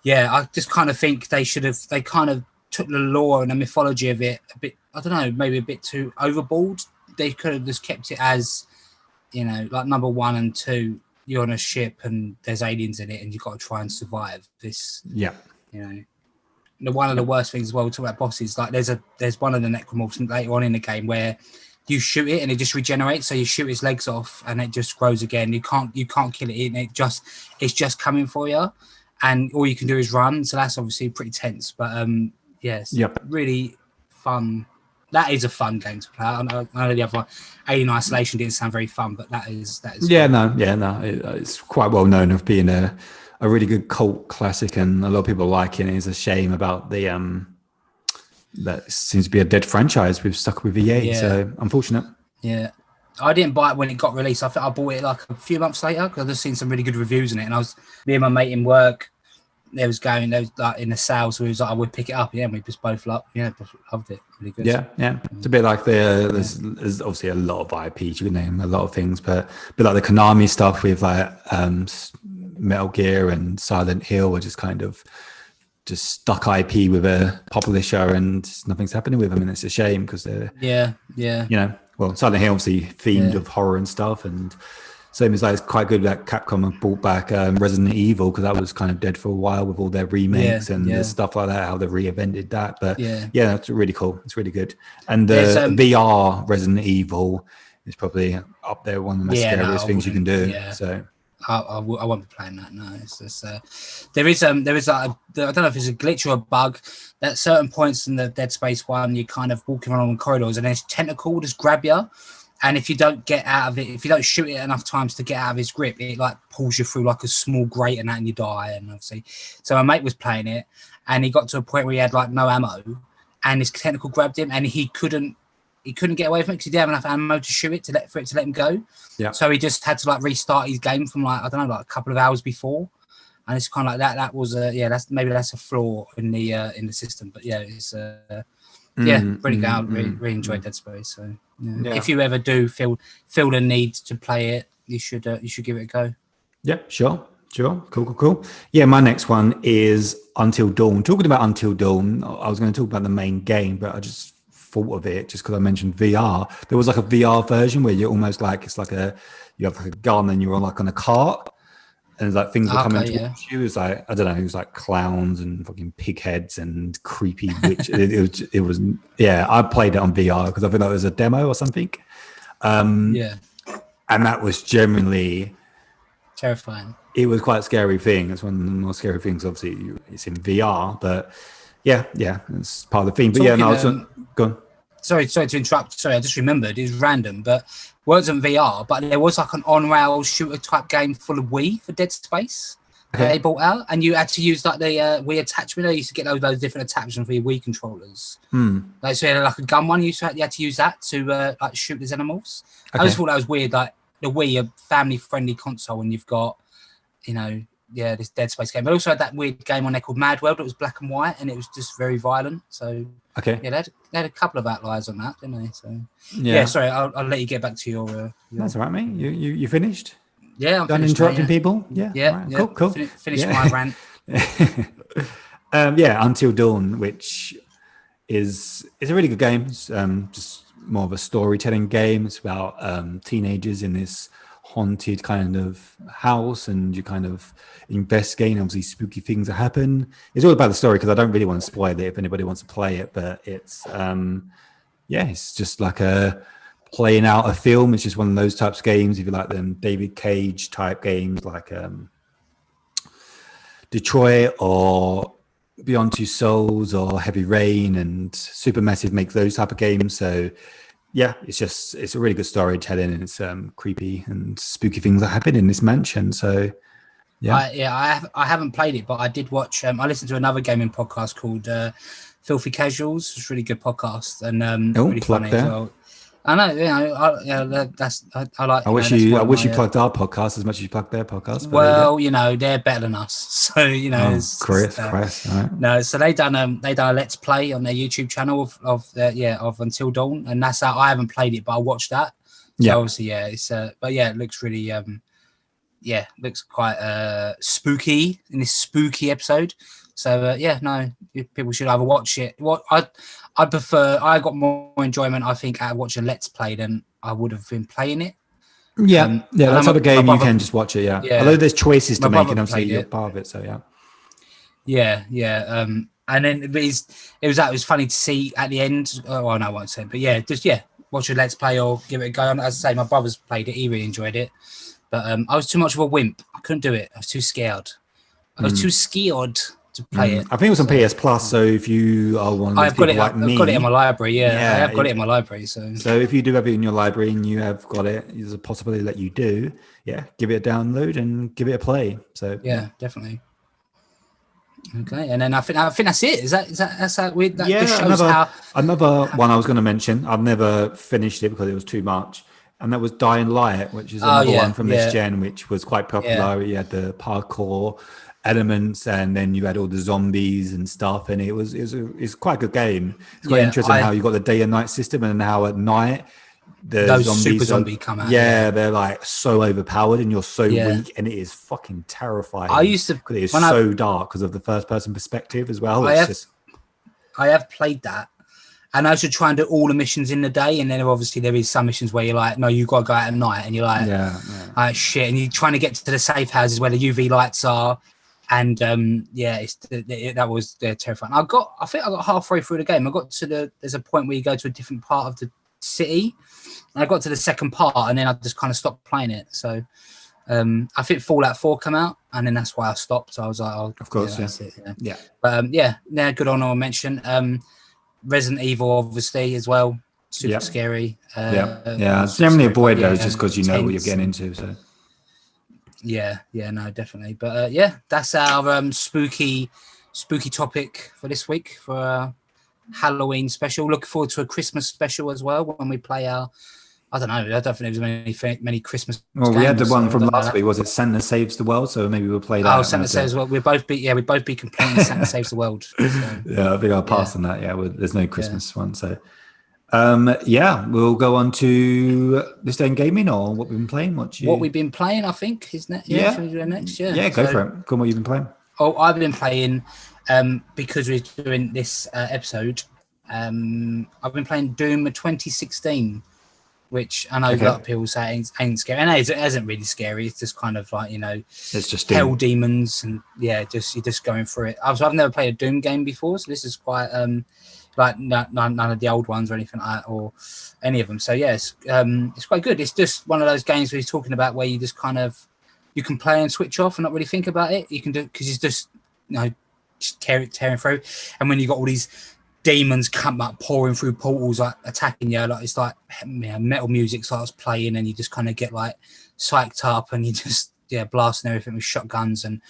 Speaker 2: I just kind of think they kind of took the lore and the mythology of it a bit, I don't know, maybe a bit too overboard. They could have just kept it as like number 1 and 2, you're on a ship and there's aliens in it and you've got to try and survive this. One of the worst things as well, we talk about bosses, like there's one of the necromorphs later on in the game where you shoot it and it just regenerates. So you shoot its legs off and it just grows again. You can't kill it, and it's just coming for you, and all you can do is run. So that's obviously pretty tense, but really fun. That is a fun game to play. I know the other one, Alien Isolation, didn't sound very fun, but that is.
Speaker 1: It's quite well known of being a really good cult classic, and a lot of people like it. It's a shame about the that seems to be a dead franchise. We've stuck with EA, so unfortunate. Yeah,
Speaker 2: I didn't buy it when it got released. I think I bought it like a few months later because I've just seen some really good reviews on it, and me and my mate in work. There was like in the sales, so he was like, I would pick it up. Yeah, and we just both loved it. Really good.
Speaker 1: Yeah. It's a bit like there's obviously a lot of IPs, you can name a lot of things, but a bit like the Konami stuff with like Metal Gear and Silent Hill, were just kind of just stuck IP with a publisher and nothing's happening with them, and it's a shame because they're Silent Hill obviously themed of horror and stuff, and same as it's quite good that Capcom have brought back Resident Evil, because that was kind of dead for a while with all their remakes and stuff like that, how they reinvented that. But that's really cool. It's really good. And the VR Resident Evil is probably up there, one of the scariest things you can do. Yeah. So
Speaker 2: I won't be playing that. No, it's just there is I don't know if it's a glitch or a bug. At certain points in the Dead Space 1, you're kind of walking along corridors and there's tentacle just grab you. And if you don't get out of it, if you don't shoot it enough times to get out of his grip, it like pulls you through like a small grate and that, and you die. And obviously, so my mate was playing it, and he got to a point where he had like no ammo, and his tentacle grabbed him, and he couldn't get away from it because he didn't have enough ammo to shoot it to let him go. Yeah. So he just had to like restart his game from like, I don't know, like a couple of hours before, and it's kind of like that. That was that's a flaw in the system, but it's pretty good. I really enjoyed Dead Space. So if you ever do feel the need to play it, you should give it a go.
Speaker 1: Yeah, sure. Cool. Yeah, my next one is Until Dawn. Talking about Until Dawn, I was going to talk about the main game, but I just thought of it just because I mentioned VR. There was like a VR version where you're almost like, it's like you have like a gun and you're on a cart. And like things were coming towards you. It was like, I don't know, it was like clowns and fucking pig heads and creepy witch. it was I played it on VR because I think that was a demo or something. And that was genuinely
Speaker 2: terrifying.
Speaker 1: It was quite a scary thing. It's one of the more scary things. Obviously, it's in VR, but it's part of the theme. But go on.
Speaker 2: sorry to interrupt. Sorry, I just remembered. It was random, but wasn't VR. But there was like an on-rail shooter type game full of Wii for Dead Space. They bought out, and you had to use like the Wii attachment. I used to get those different attachments for your Wii controllers. Like so, you had, like a gun one. You had to use that to like shoot the xenomorphs. I just thought that was weird. Like the Wii, a family-friendly console, and you've got, this Dead Space game. But also had that weird game on there called Mad World. It was black and white, and it was just very violent. So they had a couple of outliers on that, didn't they? So sorry, I'll let you get back to your.
Speaker 1: That's all right, mate. You finished?
Speaker 2: Yeah, I'm
Speaker 1: done interrupting people. Yeah. Right. Cool.
Speaker 2: Finish my rant.
Speaker 1: Until Dawn, which is a really good game. It's just more of a storytelling game. It's about teenagers in this haunted kind of house, and you kind of investigating. Obviously, spooky things that happen. It's all about the story because I don't really want to spoil it if anybody wants to play it. But it's it's just like a playing out a film. It's just one of those types of games. If you like them David Cage type games like Detroit or Beyond Two Souls or Heavy Rain, and Supermassive make those type of games. So it's a really good storytelling, and it's creepy and spooky things that happen in this mansion. So
Speaker 2: I haven't played it, but I did watch. I listened to another gaming podcast called Filthy Casuals. It's a really good podcast and really funny as well. I know, I like.
Speaker 1: I wish you plugged our podcast as much as you plugged their podcast.
Speaker 2: Well, they're better than us, so
Speaker 1: Chris. Right.
Speaker 2: No, so they done a let's play on their YouTube channel of Until Dawn, and that's how I haven't played it, but I watched that. So obviously, it's but it looks really looks quite spooky in this spooky episode. So people should either watch it. I prefer. I got more enjoyment, I think, out of watching Let's Play than I would have been playing it.
Speaker 1: That type of game you can just watch it. Yeah. Although there's choices to make, and obviously you're part of it. So
Speaker 2: and then it was funny to see at the end. Oh, no, I won't say, but watch a Let's Play or give it a go. And as I say, my brother's played it. He really enjoyed it, but I was too much of a wimp. I couldn't do it. I was too scared. I was too scared to play it.
Speaker 1: I think it was on PS Plus, so if you are one of those people like me,
Speaker 2: I've got it in my library. I have got it in my library. So
Speaker 1: if you do have it in your library and you have got it, there's a possibility that you do. Give it a download and give it a play. So
Speaker 2: definitely. Okay, and then I think that's it. That's how weird. That just shows
Speaker 1: another one I was going to mention. I've never finished it because it was too much. And that was Dying Light, which is another one from this gen, which was quite popular. You had the parkour elements, and then you had all the zombies and stuff, and it's quite a good game. It's quite interesting how you got the day and night system, and how at night
Speaker 2: those super zombie come out.
Speaker 1: They're like so overpowered, and you're so weak, and it is fucking terrifying. Because it is so dark because of the first person perspective as well. I
Speaker 2: have played that, and I should try and do all the missions in the day, and then obviously there is some missions where you're like, no, you got to go out at night, and you're like, shit, and you're trying to get to the safe houses where the UV lights are. And that was terrifying. I think I got halfway through the game. There's a point where you go to a different part of the city. And I got to the second part, and then I just kind of stopped playing it. So I think Fallout 4 came out, and then that's why I stopped. So I was like,
Speaker 1: of course,
Speaker 2: that's it. But good honourable mention. Resident Evil, obviously, as well. Super scary.
Speaker 1: Generally avoid those just because you know what you're getting into. So.
Speaker 2: No, definitely. But that's our spooky topic for this week for our Halloween special. Looking forward to a Christmas special as well when we play our. I don't know. I don't think there's many Christmas.
Speaker 1: Well, we had the one from last week. Was it Santa Saves the World? So maybe we'll play that.
Speaker 2: Oh, Santa Saves the World. We'd both be complaining Santa Saves the World. So.
Speaker 1: I think I'll pass on that. There's no Christmas one. So. We'll go on to this day in gaming, or what we've been playing. What we've
Speaker 2: been playing, I think, isn't it? Should we do it next?
Speaker 1: Go for it. Come on, what you've been playing?
Speaker 2: Oh, I've been playing because we're doing this episode. I've been playing Doom 2016, which I know a lot of people say ain't scary, and it isn't really scary. It's just kind of like
Speaker 1: it's just
Speaker 2: hell demons, and you're just going through it. I've never played a Doom game before, so this is quite like none of the old ones or anything like that, or any of them. So it's quite good. It's just one of those games where he's talking about where you just kind of you can play and switch off and not really think about it. You can do because it's just just tearing through. And when you got all these demons come up pouring through portals, like attacking you. Like it's like metal music starts playing, and you just kind of get like psyched up, and you just blasting everything with shotguns and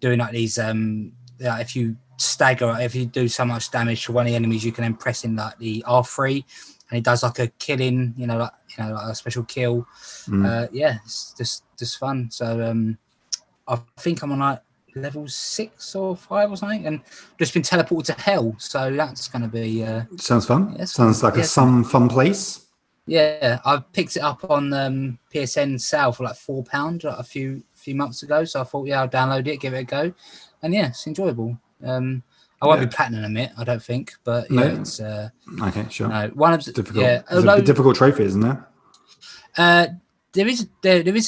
Speaker 2: doing like these. If you stagger, if you do so much damage to one of the enemies, you can then press in like the R3, and it does like a killing, like a special kill. It's just fun. So I think I'm on like level 6 or 5 or something, and just been teleported to hell. So that's going to be.
Speaker 1: Sounds fun. Sounds like some fun place.
Speaker 2: Yeah, I picked it up on PSN sale for like £4 like a few months ago. So I thought, I'll download it, give it a go, and it's enjoyable. I won't be platinum it, I don't think, but it's
Speaker 1: okay, sure.
Speaker 2: No, one of the
Speaker 1: difficult. It's a difficult trophy, isn't there?
Speaker 2: There is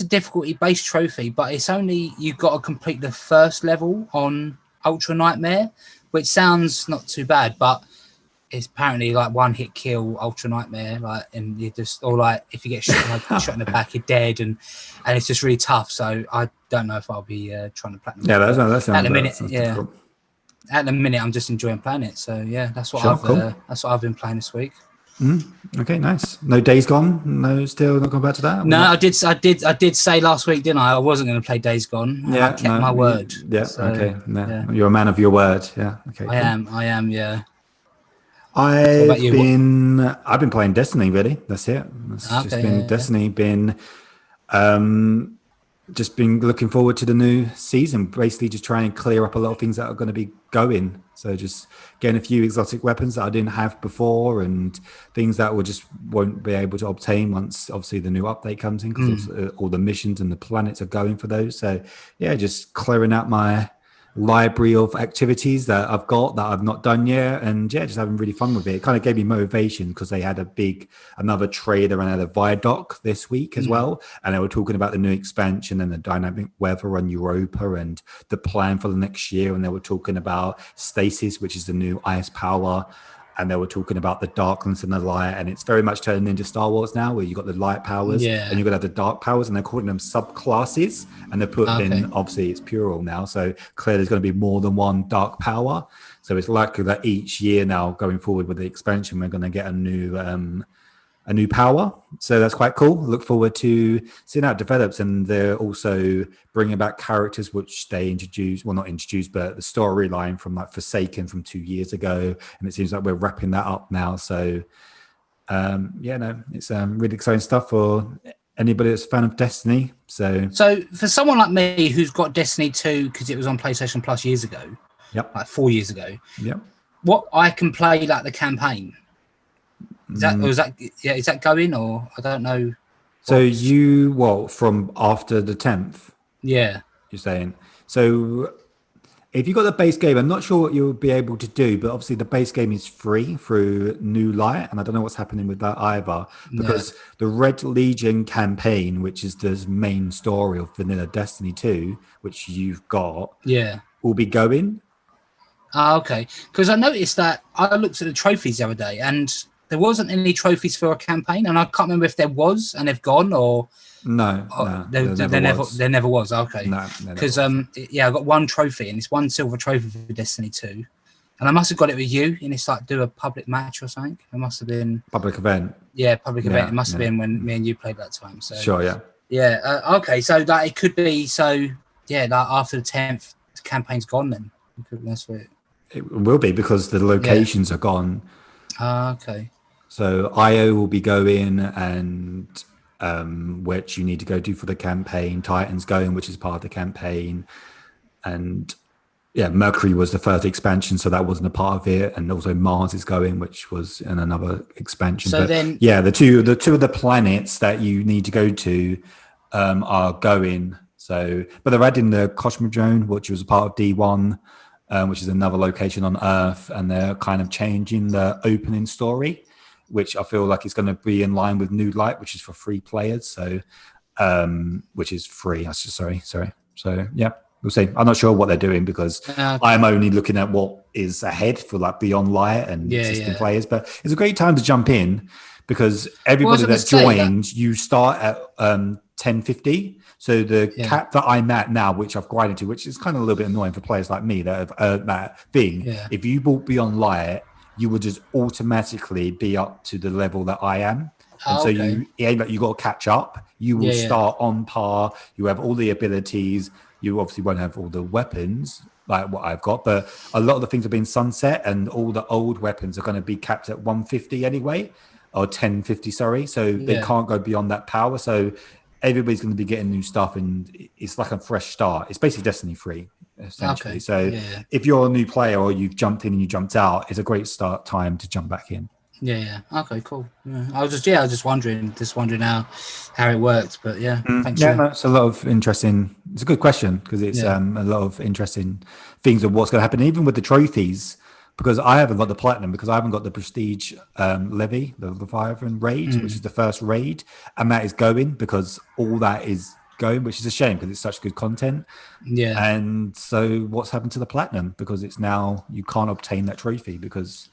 Speaker 2: a difficulty based trophy, but it's only you've got to complete the first level on Ultra Nightmare, which sounds not too bad, but it's apparently like one hit kill Ultra Nightmare, like, and you just, or like if you get shot in the back, you're dead, and it's just really tough. So I don't know if I'll be trying to platinum.
Speaker 1: Yeah, that sounds
Speaker 2: at the minute.
Speaker 1: difficult.
Speaker 2: At the minute, I'm just enjoying playing it. So that's what that's what I've been playing this week.
Speaker 1: Okay, nice. No Days Gone? No, still not going back to that?
Speaker 2: No, I did say last week, didn't I? I wasn't going to play Days Gone. Yeah, I kept my word.
Speaker 1: Yeah, so, okay. You're a man of your word. Yeah, okay.
Speaker 2: I am. Yeah.
Speaker 1: I've been playing Destiny. Really, that's it. Just been Destiny. Just been looking forward to the new season. Basically, just trying to clear up a lot of things that are going to be going. So just getting a few exotic weapons that I didn't have before, and things that we just won't be able to obtain once, obviously, the new update comes in, because all the missions and the planets are going for those. So just clearing out my library of activities that I've got that I've not done yet, and just having really fun with it. It kind of gave me motivation because they had another trailer and had a Viadoc this week as well, and they were talking about the new expansion and the dynamic weather on Europa and the plan for the next year, and they were talking about stasis, which is the new ice power, and they were talking about the darkness and the light, and it's very much turning into Star Wars now, where you got the light powers and you're gonna have the dark powers, and they're calling them subclasses, and they're put in, obviously it's plural now, so clearly there's going to be more than one dark power. So it's likely that each year now going forward with the expansion, we're going to get a new power. So that's quite cool. Look forward to seeing how it develops. And they're also bringing back characters which they introduced, well, not introduced, but the storyline from like Forsaken from 2 years ago, and it seems like we're wrapping that up now. So it's really exciting stuff for anybody that's a fan of Destiny. So
Speaker 2: for someone like me who's got Destiny 2 because it was on PlayStation Plus years ago, like 4 years ago, what I can play like the campaign. Is that going, or I don't know?
Speaker 1: So from after the 10th?
Speaker 2: Yeah.
Speaker 1: You're saying. So if you got the base game, I'm not sure what you'll be able to do, but obviously the base game is free through New Light, and I don't know what's happening with that either, because the Red Legion campaign, which is the main story of Vanilla Destiny 2, which you've got, will be going.
Speaker 2: Okay. Because I noticed that I looked at the trophies the other day, and there wasn't any trophies for a campaign, and I can't remember if there was and they've gone, or there never was. Okay, because I got one trophy, and it's one silver trophy for Destiny 2, and I must have got it with you, and it's like do a public match or something. It must have been
Speaker 1: public event.
Speaker 2: Yeah, public event. It must have been when me and you played that time. So
Speaker 1: sure,
Speaker 2: okay, so that it could be like after the 10th, the campaign's gone. Then that's what
Speaker 1: it will be, because the locations are gone.
Speaker 2: Okay.
Speaker 1: So IO will be going, and which you need to go do for the campaign. Titan's going, which is part of the campaign. And Mercury was the first expansion, so that wasn't a part of it. And also Mars is going, which was in another expansion.
Speaker 2: So
Speaker 1: the two of the planets that you need to go to are going. So, but they're adding the Cosmodrome, which was a part of D1. Which is another location on Earth, and they're kind of changing the opening story, which I feel like is going to be in line with New Light, which is for free players. So, which is free. Sorry. So we'll see. I'm not sure what they're doing, because I'm only looking at what is ahead for like Beyond Light and existing players. But it's a great time to jump in, because everybody that joins, you start at 1050. So the cap that I'm at now, which I've grinded to, which is kind of a little bit annoying for players like me that have earned that thing. If you bought Beyond Light you would just automatically be up to the level that I am. And so
Speaker 2: okay.
Speaker 1: you got to catch up. You will start on par. You have all the abilities. You obviously won't have all the weapons like what I've got, but a lot of the things have been sunset, and all the old weapons are going to be capped at 150 anyway, or 1050, sorry. So they can't go beyond that power. So everybody's going to be getting new stuff, and it's like a fresh start. It's basically Destiny 3, essentially.
Speaker 2: Okay.
Speaker 1: So if you're a new player or you've jumped in and you jumped out, it's a great start time to jump back in.
Speaker 2: Yeah. Okay. Cool. Yeah. I was just wondering how it worked, but thanks.
Speaker 1: No, it's a lot of interesting. It's a good question because it's a lot of interesting things of what's going to happen, even with the trophies. Because I haven't got the platinum, because I haven't got the prestige levy, the Leviathan raid, which is the first raid, and that is going because all that is going, which is a shame because it's such good content.
Speaker 2: Yeah.
Speaker 1: And so what's happened to the platinum? Because it's now you can't obtain that trophy because.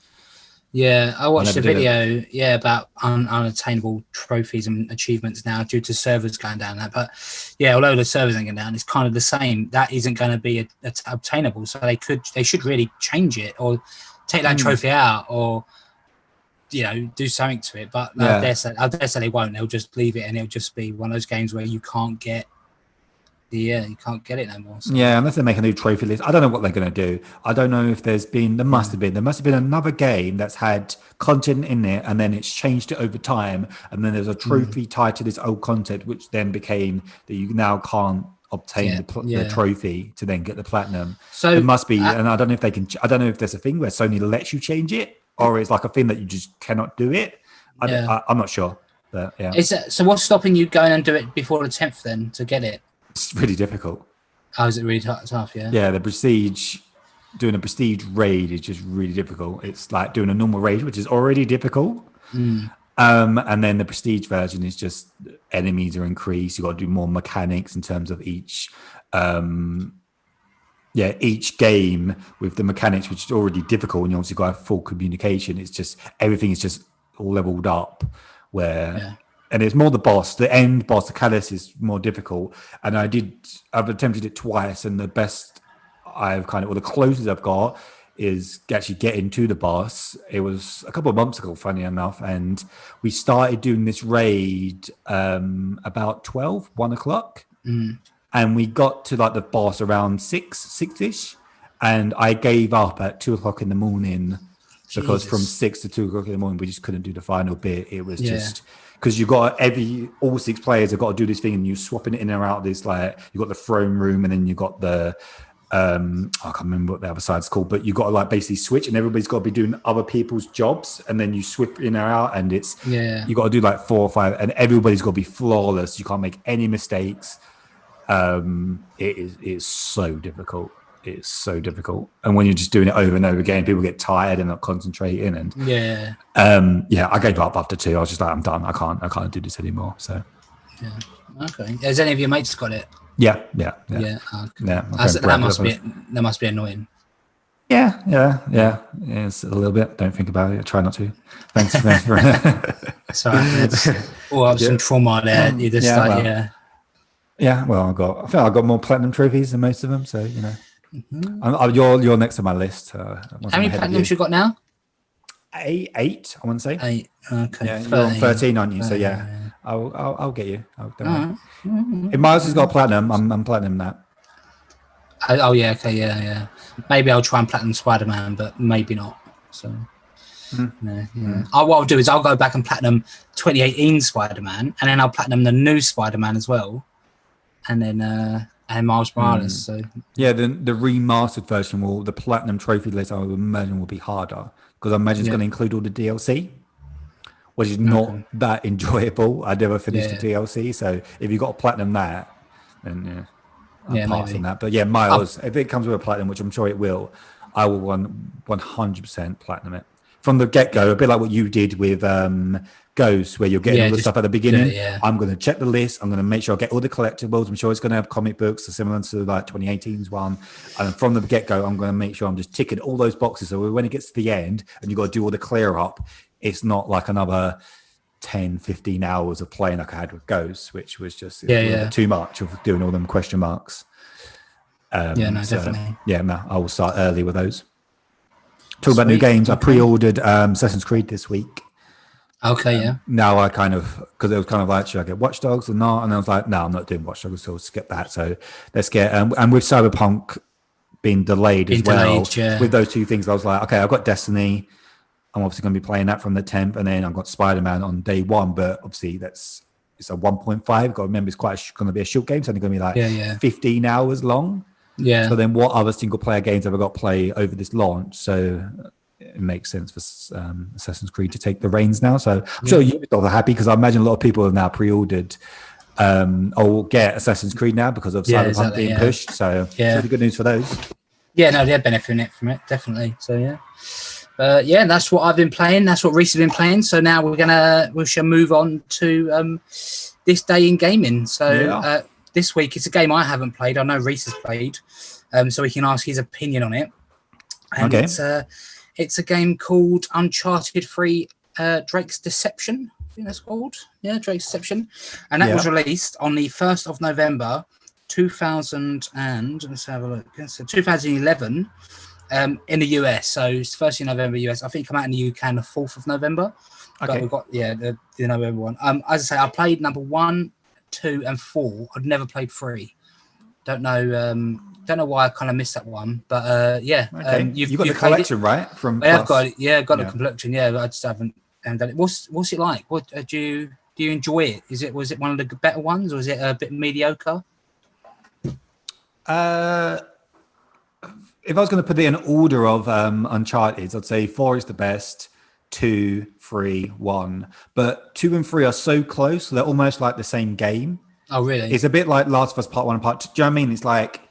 Speaker 2: Yeah, I watched a video, about unattainable trophies and achievements now due to servers going down. That, but although the servers ain't going down, it's kind of the same. That isn't going to be obtainable, so they should really change it or take that trophy out or do something to it. But I dare say they won't. They'll just leave it, and it'll just be one of those games where you can't get. You can't get it no more. So.
Speaker 1: Yeah, unless they make a new trophy list. I don't know what they're going to do. I don't know if there must have been another game that's had content in it, and then it's changed it over time, and then there's a trophy tied to this old content, which then became that you now can't obtain the trophy to then get the platinum. So it must be, and I don't know if they can. I don't know if there's a thing where Sony lets you change it, or it's like a thing that you just cannot do it. I'm not sure, but yeah.
Speaker 2: So what's stopping you going and do it before the 10th then to get it?
Speaker 1: It's really difficult.
Speaker 2: Oh, is it really tough? Yeah.
Speaker 1: Yeah, doing a prestige raid is just really difficult. It's like doing a normal raid, which is already difficult. And then the prestige version is just enemies are increased. You got to do more mechanics in terms of each game with the mechanics, which is already difficult. And you obviously got to have full communication. It's just everything is just leveled up where. And it's more the boss, the end boss, the Callus is more difficult. And I've attempted it twice, and the best the closest I've got is actually getting to the boss. It was a couple of months ago, funny enough, and we started doing this raid about 1 o'clock. And we got to like the boss around 6-ish, and I gave up at 2 o'clock in the morning because from 6 to 2 o'clock in the morning, we just couldn't do the final bit. It was just... Because you got all 6 players have got to do this thing, and you swapping it in and out of this. Like you got the throne room, and then you got the I can't remember what the other side's called, but you got to like basically switch, and everybody's got to be doing other people's jobs, and then you swip in and out, and it's you got to do like 4 or 5, and everybody's got to be flawless. You can't make any mistakes. It's so difficult. It's so difficult, and when you're just doing it over and over again, people get tired and not concentrating. And I gave up after 2. I was just like, I'm done. I can't do this anymore. So
Speaker 2: okay. Has any of your mates got it?
Speaker 1: Yeah.
Speaker 2: Okay. That must be annoying.
Speaker 1: Yeah. It's a little bit. Don't think about it. I try not to. Thanks for
Speaker 2: Sorry. Some trauma there. You just
Speaker 1: Yeah. Well, I think I got more platinum trophies than most of them. So you're next on my list.
Speaker 2: How many platinums you got now?
Speaker 1: 8. I want to say
Speaker 2: 8. Okay.
Speaker 1: Yeah, you're on 13, aren't you? So I'll get you. If Miles has got platinum, I'm platinum that.
Speaker 2: Okay, yeah. Maybe I'll try and platinum Spider-Man, but maybe not. So. What I'll do is I'll go back and platinum 2018 Spider-Man, and then I'll platinum the new Spider-Man as well, and then and Miles Morales. So
Speaker 1: the remastered version the platinum trophy list I would imagine will be harder because I imagine it's going to include all the DLC, which is not that enjoyable. I never finished the DLC, so if you got a platinum that, then I'll pass on that. But Miles, if it comes with a platinum, which I'm sure it will, I will 100% platinum it from the get-go, a bit like what you did with Ghost, where you're getting all the stuff at the beginning. I'm going to check the list. I'm going to make sure I get all the collectibles. I'm sure it's going to have comic books similar to like 2018's one. And from the get-go, I'm going to make sure I'm just ticking all those boxes. So when it gets to the end and you've got to do all the clear up, it's not like another 10, 15 hours of playing like I had with Ghost, which was just too much of doing all them question marks.
Speaker 2: Definitely.
Speaker 1: I will start early with those. Talking about new games, I pre-ordered Assassin's Creed this week.
Speaker 2: Okay, yeah.
Speaker 1: Now I kind of, because it was kind of like, should I get Watchdogs or not? And I was like, no, I'm not doing Watchdogs, so I'll skip that. So let's get, and with Cyberpunk being delayed as well, with those two things, I was like, okay, I've got Destiny. I'm obviously going to be playing that from the 10th, and then I've got Spider-Man on day one, but obviously it's a 1.5. Got to remember, it's going to be a short game, so it's only going to be like 15 hours long.
Speaker 2: Yeah.
Speaker 1: So then what other single-player games have I got to play over this launch? So it makes sense for Assassin's Creed to take the reins now. So I'm sure you are happy, because I imagine a lot of people have now pre-ordered or get Assassin's Creed now because of Cyberpunk being pushed. So it's really good news for those. Yeah, no,
Speaker 2: they're benefiting from it, definitely. So yeah, that's what I've been playing. That's what Reese has been playing. So now we shall move on to this day in gaming. So this week it's a game I haven't played. I know Reese has played, so we can ask his opinion on it. And it's a game called Uncharted 3 Drake's Deception. I think that's called. Yeah, Drake's Deception. And that was released on the 1st of November, 2000 and let's have a look. So 2011 in the US. So it's 1st of November US. I think it came out in the UK on the 4th of November. Okay. But we've got the November one. As I say, I played number 1, 2, and 4. I'd never played 3. Don't know why I kind of missed that one, but you've got the
Speaker 1: collection, right? From
Speaker 2: I've got it. Yeah, I've got the collection. Yeah, but I just haven't done it. What's it like? What do you enjoy it? Was it one of the better ones, or is it a bit mediocre?
Speaker 1: If I was going to put it in order of Uncharted, I'd say 4 is the best, 2, 3, 1. But 2 and 3 are so close, so they're almost like the same game.
Speaker 2: Oh, really?
Speaker 1: It's a bit like Last of Us Part 1 and Part 2. Do you know what I mean? It's like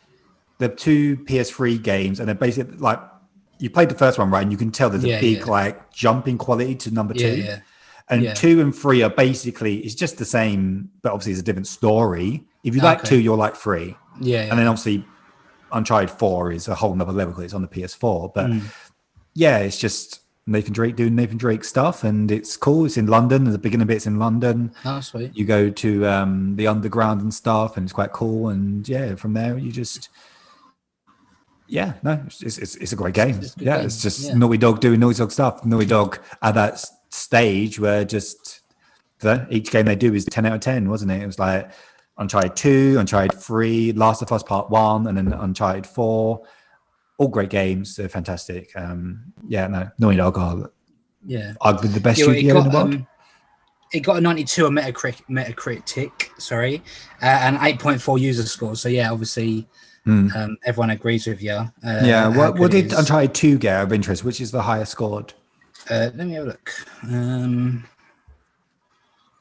Speaker 1: the 2 PS3 games, and they're basically like, you played the first one, right? And you can tell there's a big like jump in quality to number 2.
Speaker 2: Yeah.
Speaker 1: And 2 and 3 are basically, it's just the same, but obviously it's a different story. If you like 2, you'll like 3.
Speaker 2: Yeah.
Speaker 1: And then obviously Uncharted 4 is a whole nother level because it's on the PS4. But it's just Nathan Drake doing Nathan Drake stuff, and it's cool. It's in London. The beginning bits in London.
Speaker 2: Oh, sweet.
Speaker 1: You go to the underground and stuff, and it's quite cool. And from there you just it's a great game. It's just Naughty Dog doing Naughty Dog stuff. Naughty Dog at that stage where just each game they do is 10 out of 10, wasn't it? It was like Uncharted 2, Uncharted 3, Last of Us Part 1, and then Uncharted 4. All great games. They're fantastic. Naughty Dog are arguably the best studio in the world.
Speaker 2: It got a 92 on Metacritic, and 8.4 user score. So obviously everyone agrees with you.
Speaker 1: What did Uncharted 2 get of interest? Which is the highest scored?
Speaker 2: Let me have a look.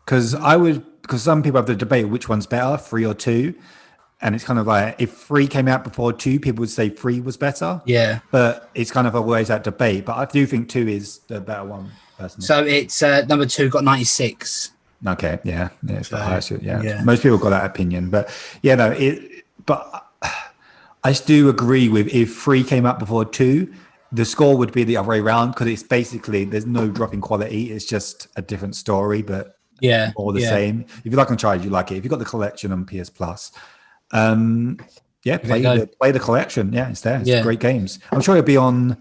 Speaker 1: Because some people have the debate which one's better, 3 or 2. And it's kind of like, if 3 came out before 2, people would say 3 was better.
Speaker 2: Yeah.
Speaker 1: But it's kind of always that debate. But I do think 2 is the better one, personally.
Speaker 2: So it's number 2 got 96.
Speaker 1: Okay, it's the highest. Most people got that opinion. But but I do agree with, if 3 came out before 2, the score would be the other way around, because it's basically, there's no drop in quality. It's just a different story, but all the same. If you like Uncharted, you like it. If you got the collection on PS Plus, play the collection. It's there. It's great games. I'm sure it'll be on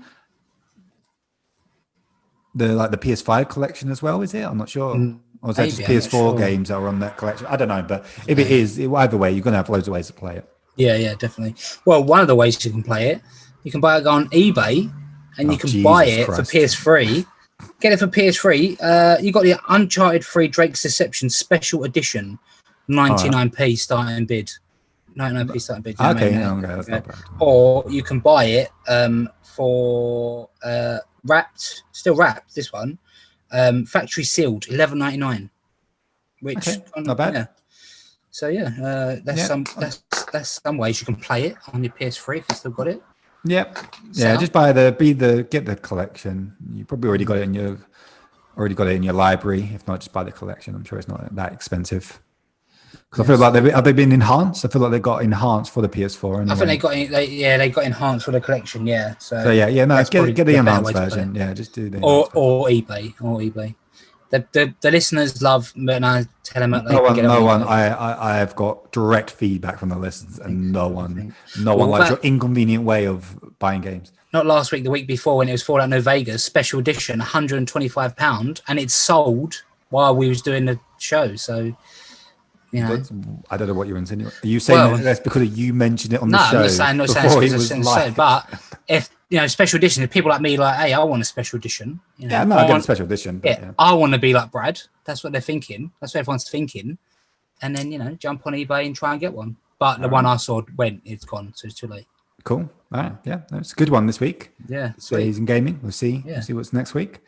Speaker 1: the PS5 collection as well. Is it? I'm not sure. Or is that just PS4 games that are on that collection? I don't know. But if it is, either way, you're going to have loads of ways to play it.
Speaker 2: Yeah, definitely. Well, one of the ways you can play it, you can buy it on eBay, and you can buy it for PS3. Get it for PS3. You got the Uncharted 3 Drake's Deception Special Edition, 99p starting bid. 99p starting bid.
Speaker 1: Okay, that's not bad.
Speaker 2: Or you can buy it for still wrapped. This one, factory sealed, $11.99, which
Speaker 1: not bad.
Speaker 2: Yeah. So that's some ways you can play it on your PS3 if you still got it.
Speaker 1: Yep. Just buy get the collection. You probably already got it in your library. If not, just buy the collection. I'm sure it's not that expensive. Because I feel like have they been enhanced? I feel like they got enhanced for the PS4. Anyway.
Speaker 2: I think they got enhanced for the collection. Yeah. So
Speaker 1: get the enhanced version. Yeah, just do the
Speaker 2: or eBay. The listeners love when I tell them that they
Speaker 1: No
Speaker 2: can
Speaker 1: one,
Speaker 2: get
Speaker 1: no
Speaker 2: on
Speaker 1: one.
Speaker 2: email.
Speaker 1: I have got direct feedback from the listeners, and no one
Speaker 2: Well,
Speaker 1: likes your inconvenient way of buying games.
Speaker 2: Not last week, the week before, when it was Fallout New Vegas special edition, £125, and it's sold while we was doing the show. So, you know,
Speaker 1: I don't know what you're insinuating. Are you saying that's because you mentioned it on the show?
Speaker 2: I'm not saying
Speaker 1: before
Speaker 2: it's
Speaker 1: it was
Speaker 2: live. But if special edition, if people like me like, hey, I want a special edition. You know,
Speaker 1: I get a special edition. But
Speaker 2: I want to be like Brad. That's what they're thinking. That's what everyone's thinking. And then jump on eBay and try and get one. But the one I saw it's gone, so it's too late.
Speaker 1: Cool. All right. Yeah, that's a good one this week.
Speaker 2: Yeah,
Speaker 1: Days in gaming. We'll see. Yeah. We'll see what's next week.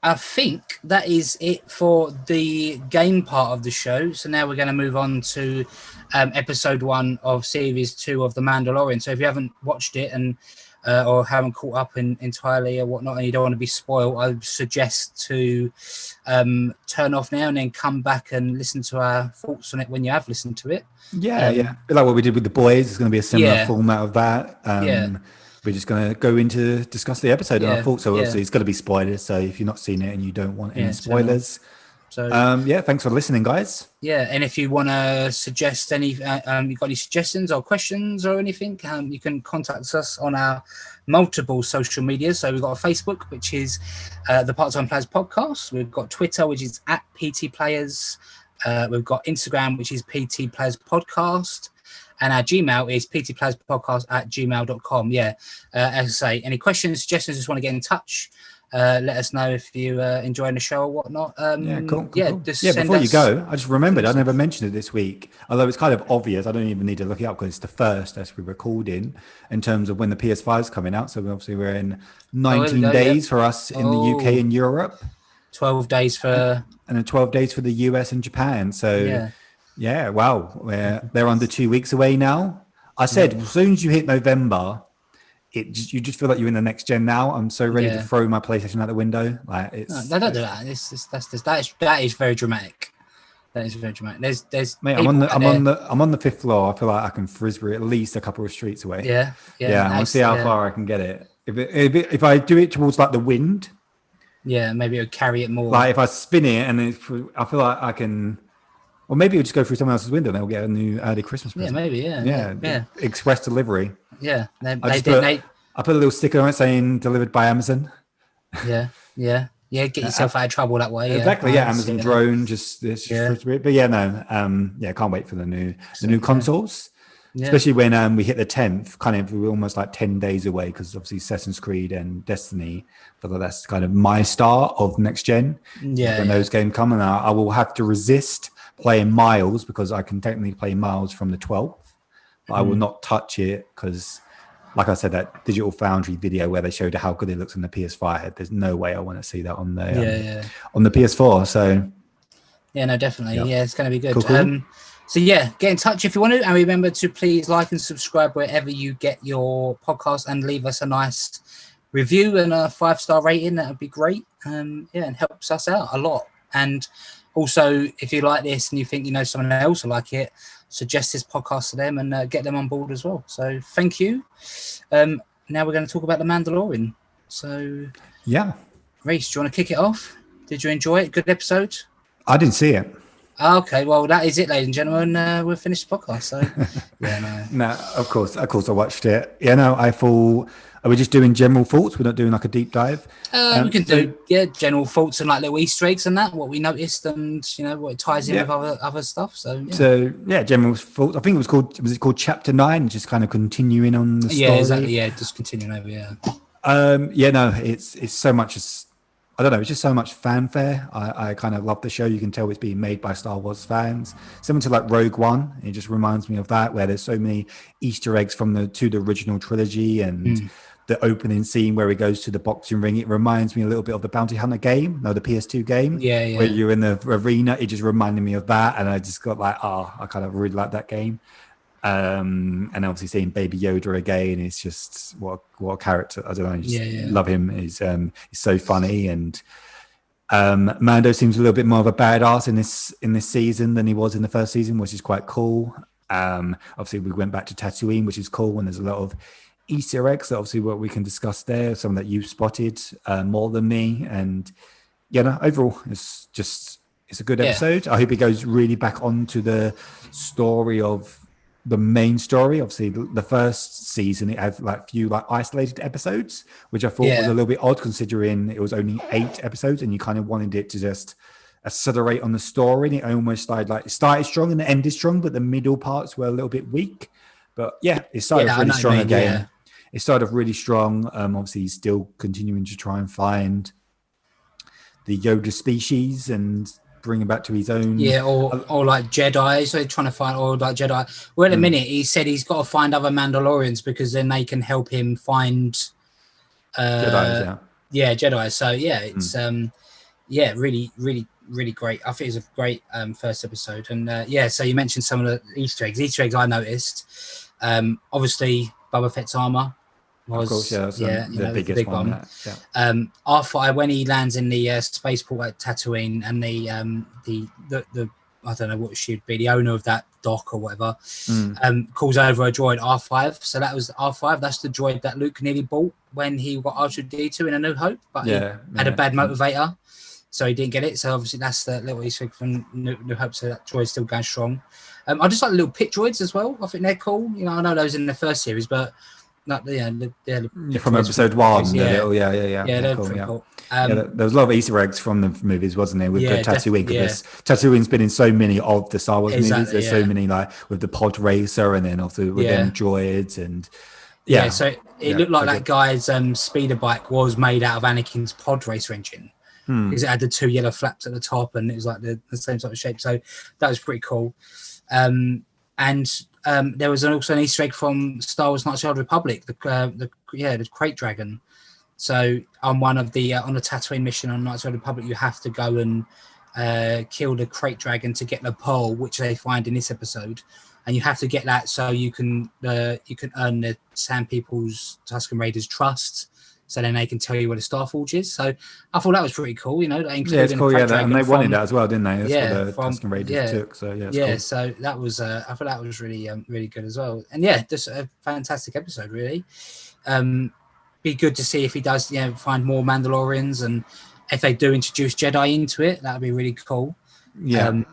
Speaker 2: I think that is it for the game part of the show. So now we're going to move on to episode 1 of series 2 of The Mandalorian. So if you haven't watched it and or haven't caught up entirely or whatnot, and you don't want to be spoiled, I would suggest to turn off now and then come back and listen to our thoughts on it when you have listened to it.
Speaker 1: Yeah. Like what we did with the boys. It's going to be a similar format of that. We're just going to go into discuss the episode and our thoughts. So obviously it's going to be spoilers. So if you've not seen it and you don't want any spoilers, so thanks for listening, guys. Yeah,
Speaker 2: and if you want to suggest any, you've got any suggestions or questions or anything, you can contact us on our multiple social media. So we've got a Facebook, which is the Part-Time Players Podcast. We've got Twitter, which is @PTPlayers. We've got Instagram, which is PTPlayerspodcast. And our Gmail is ptplayerspodcast@gmail.com. Yeah, as I say, any questions, suggestions, just want to get in touch, let us know if you enjoying the show or whatnot.
Speaker 1: Cool. Before you go, I just remembered I never mentioned it this week, although it's kind of obvious. I don't even need to look it up because it's the first as we're recording in terms of when the PS5 is coming out. So obviously we're in 19 days for us in the UK and Europe,
Speaker 2: 12 days for,
Speaker 1: and then 12 days for the US and Japan. So yeah, wow, they're under 2 weeks away now. I said as soon as you hit November, you just feel like you're in the next gen now. I'm so ready to throw my PlayStation out the window. Like
Speaker 2: no, don't do that. That is very dramatic. That is very dramatic. There's
Speaker 1: mate, I'm on the 5th floor. I feel like I can frisbee at least a couple of streets away.
Speaker 2: Yeah.
Speaker 1: I want to see how far I can get it. If I do it towards like the wind,
Speaker 2: maybe it'll carry it more.
Speaker 1: Like if I spin it and I feel like I can. Or maybe it'll just go through someone else's window and they'll get a new early Christmas present.
Speaker 2: Yeah, maybe,
Speaker 1: Express delivery.
Speaker 2: Yeah.
Speaker 1: I put a little sticker on it saying delivered by Amazon.
Speaker 2: Yeah. Get yourself out of trouble that way.
Speaker 1: Exactly. Amazon drone. But can't wait for the new consoles. Yeah. Especially when we hit the 10th, we're almost like 10 days away because obviously Assassin's Creed and Destiny, but that's kind of my start of next gen. When those games come, and I will have to resist playing Miles because I can technically play Miles from the 12th, but I will not touch it because, like I said, that Digital Foundry video where they showed how good it looks on the PS5, there's no way I want to see that on the on the PS4. So
Speaker 2: definitely. It's going to be good.
Speaker 1: Cool.
Speaker 2: So get in touch if you want to, and remember to please like and subscribe wherever you get your podcast, and leave us a nice review and a 5-star rating. That would be great. And helps us out a lot. And also, if you like this and you think someone else will like it, suggest this podcast to them and get them on board as well. So thank you. Now we're going to talk about The Mandalorian. So Reese, do you want to kick it off? Did you enjoy it? Good episode?
Speaker 1: I didn't see it.
Speaker 2: Okay, well, that is it, ladies and gentlemen. We'll finish the podcast. So,
Speaker 1: No, of course I watched it. I thought, are we just doing general thoughts? We're not doing like a deep dive.
Speaker 2: We can do general thoughts and like little Easter eggs and that, what we noticed, and what it ties in with other stuff. So
Speaker 1: general thoughts. I think was it called Chapter 9? Just kind of continuing on the story.
Speaker 2: Yeah, exactly. Yeah, just continuing over.
Speaker 1: It's so much. I don't know, it's just so much fanfare. I kind of love the show. You can tell it's being made by Star Wars fans. Similar to like Rogue One. It just reminds me of that, where there's so many Easter eggs from the original trilogy, and the opening scene where he goes to the boxing ring. It reminds me a little bit of the Bounty Hunter game, the PS2 game. Where you're in the arena. It just reminded me of that. And I just got like, I kind of really like that game. And obviously seeing Baby Yoda again, it's just what a character. I don't know, I just love him. He's so funny, and Mando seems a little bit more of a badass in this season than he was in the first season, which is quite cool. Obviously we went back to Tatooine, which is cool, and there's a lot of Easter eggs that obviously what we can discuss there, some that you've spotted more than me, and no, overall, it's a good episode. I hope it goes really back onto the story of the main story. Obviously, the first season it had like few like isolated episodes, which I thought was a little bit odd considering it was only 8 episodes, and you kind of wanted it to just accelerate on the story. And it almost it started strong and it ended strong, but the middle parts were a little bit weak. But it started off really strong again. Yeah. It started off really strong. Obviously, he's still continuing to try and find the Yoda species and bring him back to his own.
Speaker 2: Yeah, or like Jedi. So they're trying to find, or like Jedi. Well, in a minute, he said he's got to find other Mandalorians because then they can help him find
Speaker 1: Jedi.
Speaker 2: Yeah, Jedi. So it's really, really, really great. I think it's a great first episode. And so you mentioned some of the Easter eggs. Easter eggs I noticed. Obviously, Boba Fett's armor was the biggest big one. After when he lands in the spaceport at Tatooine, and the I don't know what she'd be, the owner of that dock or whatever, calls over a droid R5. So that was R5. That's the droid that Luke nearly bought when he got R2D2 in A New Hope, but he had a bad motivator, so he didn't get it. So obviously that's the little Easter egg from New Hope. So that droid's still going strong. I just like the little pit droids as well. I think they're cool. You know, I know those in the first series, but not they're
Speaker 1: from episode 1.
Speaker 2: Yeah,
Speaker 1: they're
Speaker 2: cool, pretty cool.
Speaker 1: There was a lot of Easter eggs from the movies, wasn't there? With Tatooine, because Tatooine's been in so many of the Star Wars movies. There's so many, like with the pod racer, and then also with them droids, and
Speaker 2: so it looked like that guy's speeder bike was made out of Anakin's pod racer engine, because it had the 2 yellow flaps at the top, and it was like the same sort of shape. So that was pretty cool. And there was also an Easter egg from Star Wars: Knights of the Old Republic, the crate dragon. So on one of the on the Tatooine mission on Knights of the Old Republic, you have to go and kill the crate dragon to get the pearl, which they find in this episode, and you have to get that so you can earn the Sand People's Tusken Raiders' trust. So then they can tell you where the Starforge is. So I thought that was pretty cool, you know.
Speaker 1: It's cool, and they wanted that as well, didn't they? That's what the Tusken Raiders took. So cool.
Speaker 2: So that was I thought that was really really good as well. And just a fantastic episode, really. Be good to see if he does, find more Mandalorians, and if they do introduce Jedi into it, that'd be really cool. Yeah.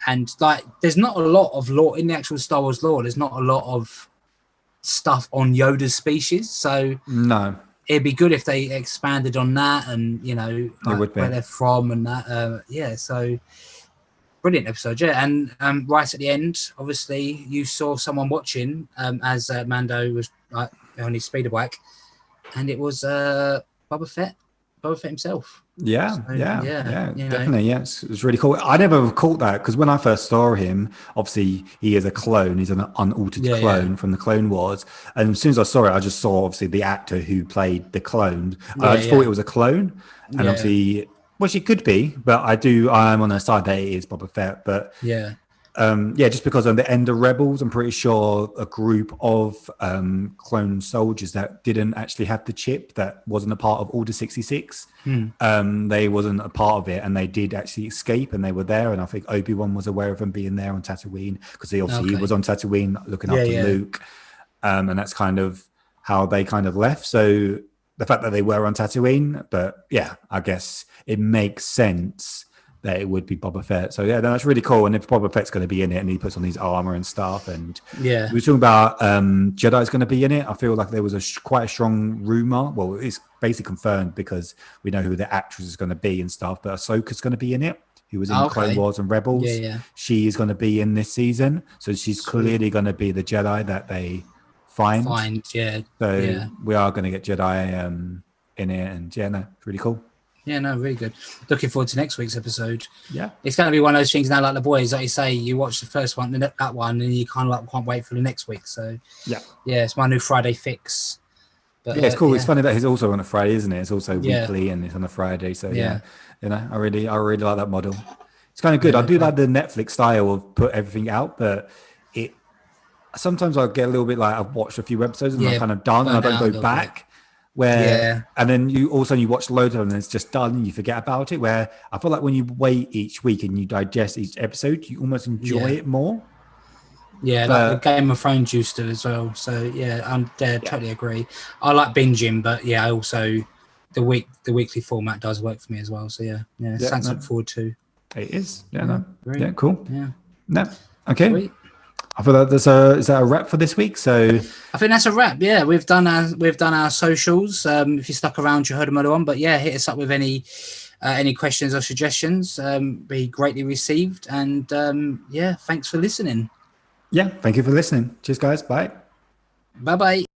Speaker 2: And like, there's not a lot of lore in the actual Star Wars lore. There's not a lot of stuff on Yoda's species. So
Speaker 1: no.
Speaker 2: It'd be good if they expanded on that, and like where they're from and that. So brilliant episode, and right at the end, obviously you saw someone watching as Mando was like on his speeder bike, and it was Boba Fett himself. Definitely. Yes, it
Speaker 1: was really cool. I never caught that because when I first saw him, obviously he is a clone. He's an unaltered clone from the Clone Wars. And as soon as I saw it, I just saw obviously the actor who played the clone. I just thought it was a clone, and obviously, which it could be, but I'm on the side that it is Boba Fett. But just because on the end of Rebels, I'm pretty sure a group of clone soldiers that didn't actually have the chip, that wasn't a part of Order 66. They wasn't a part of it, and they did actually escape, and they were there. And I think Obi-Wan was aware of them being there on Tatooine, because he was on Tatooine looking after Luke, and that's kind of how they kind of left. So the fact that they were on Tatooine, but I guess it makes sense that it would be Boba Fett. So that's really cool. And if Boba Fett's going to be in it, and he puts on his armor and stuff, and we were talking about Jedi's going to be in it. I feel like there was quite a strong rumor. Well, it's basically confirmed because we know who the actress is going to be and stuff. But Ahsoka's going to be in it, who was in Clone Wars and Rebels. She is going to be in this season, so she's clearly going to be the Jedi that they find. So we are going to get Jedi in it, and it's really cool.
Speaker 2: Yeah, no, really good. Looking forward to next week's episode.
Speaker 1: Yeah.
Speaker 2: It's going to be one of those things now, like the boys, like you say, you watch the first one, and that one, and you kind of like can't wait for the next week. So, it's my new Friday fix. But,
Speaker 1: it's cool. It's funny that it's also on a Friday, isn't it? It's also weekly, and it's on a Friday. So, I really like that model. It's kind of good. I do like the Netflix style of put everything out, but sometimes I get a little bit like, I've watched a few episodes and I'm kind of done, and I don't go back. And then you watch loads of them and it's just done and you forget about it, where I feel like when you wait each week and you digest each episode, you almost enjoy it more.
Speaker 2: Like the Game of Thrones used to as well. So I'm totally agree. I like binging, but I also the weekly format does work for me as well. So yeah, something to look forward to.
Speaker 1: It is. Yeah, cool.
Speaker 2: Yeah.
Speaker 1: No. Okay.
Speaker 2: Sweet.
Speaker 1: I feel like is that a wrap for this week? So
Speaker 2: I think that's a wrap. Yeah, we've done our socials. If you stuck around, you heard another one. But yeah, hit us up with any questions or suggestions. Be greatly received. And yeah, thanks for listening.
Speaker 1: Yeah, thank you for listening. Cheers, guys. Bye.
Speaker 2: Bye bye.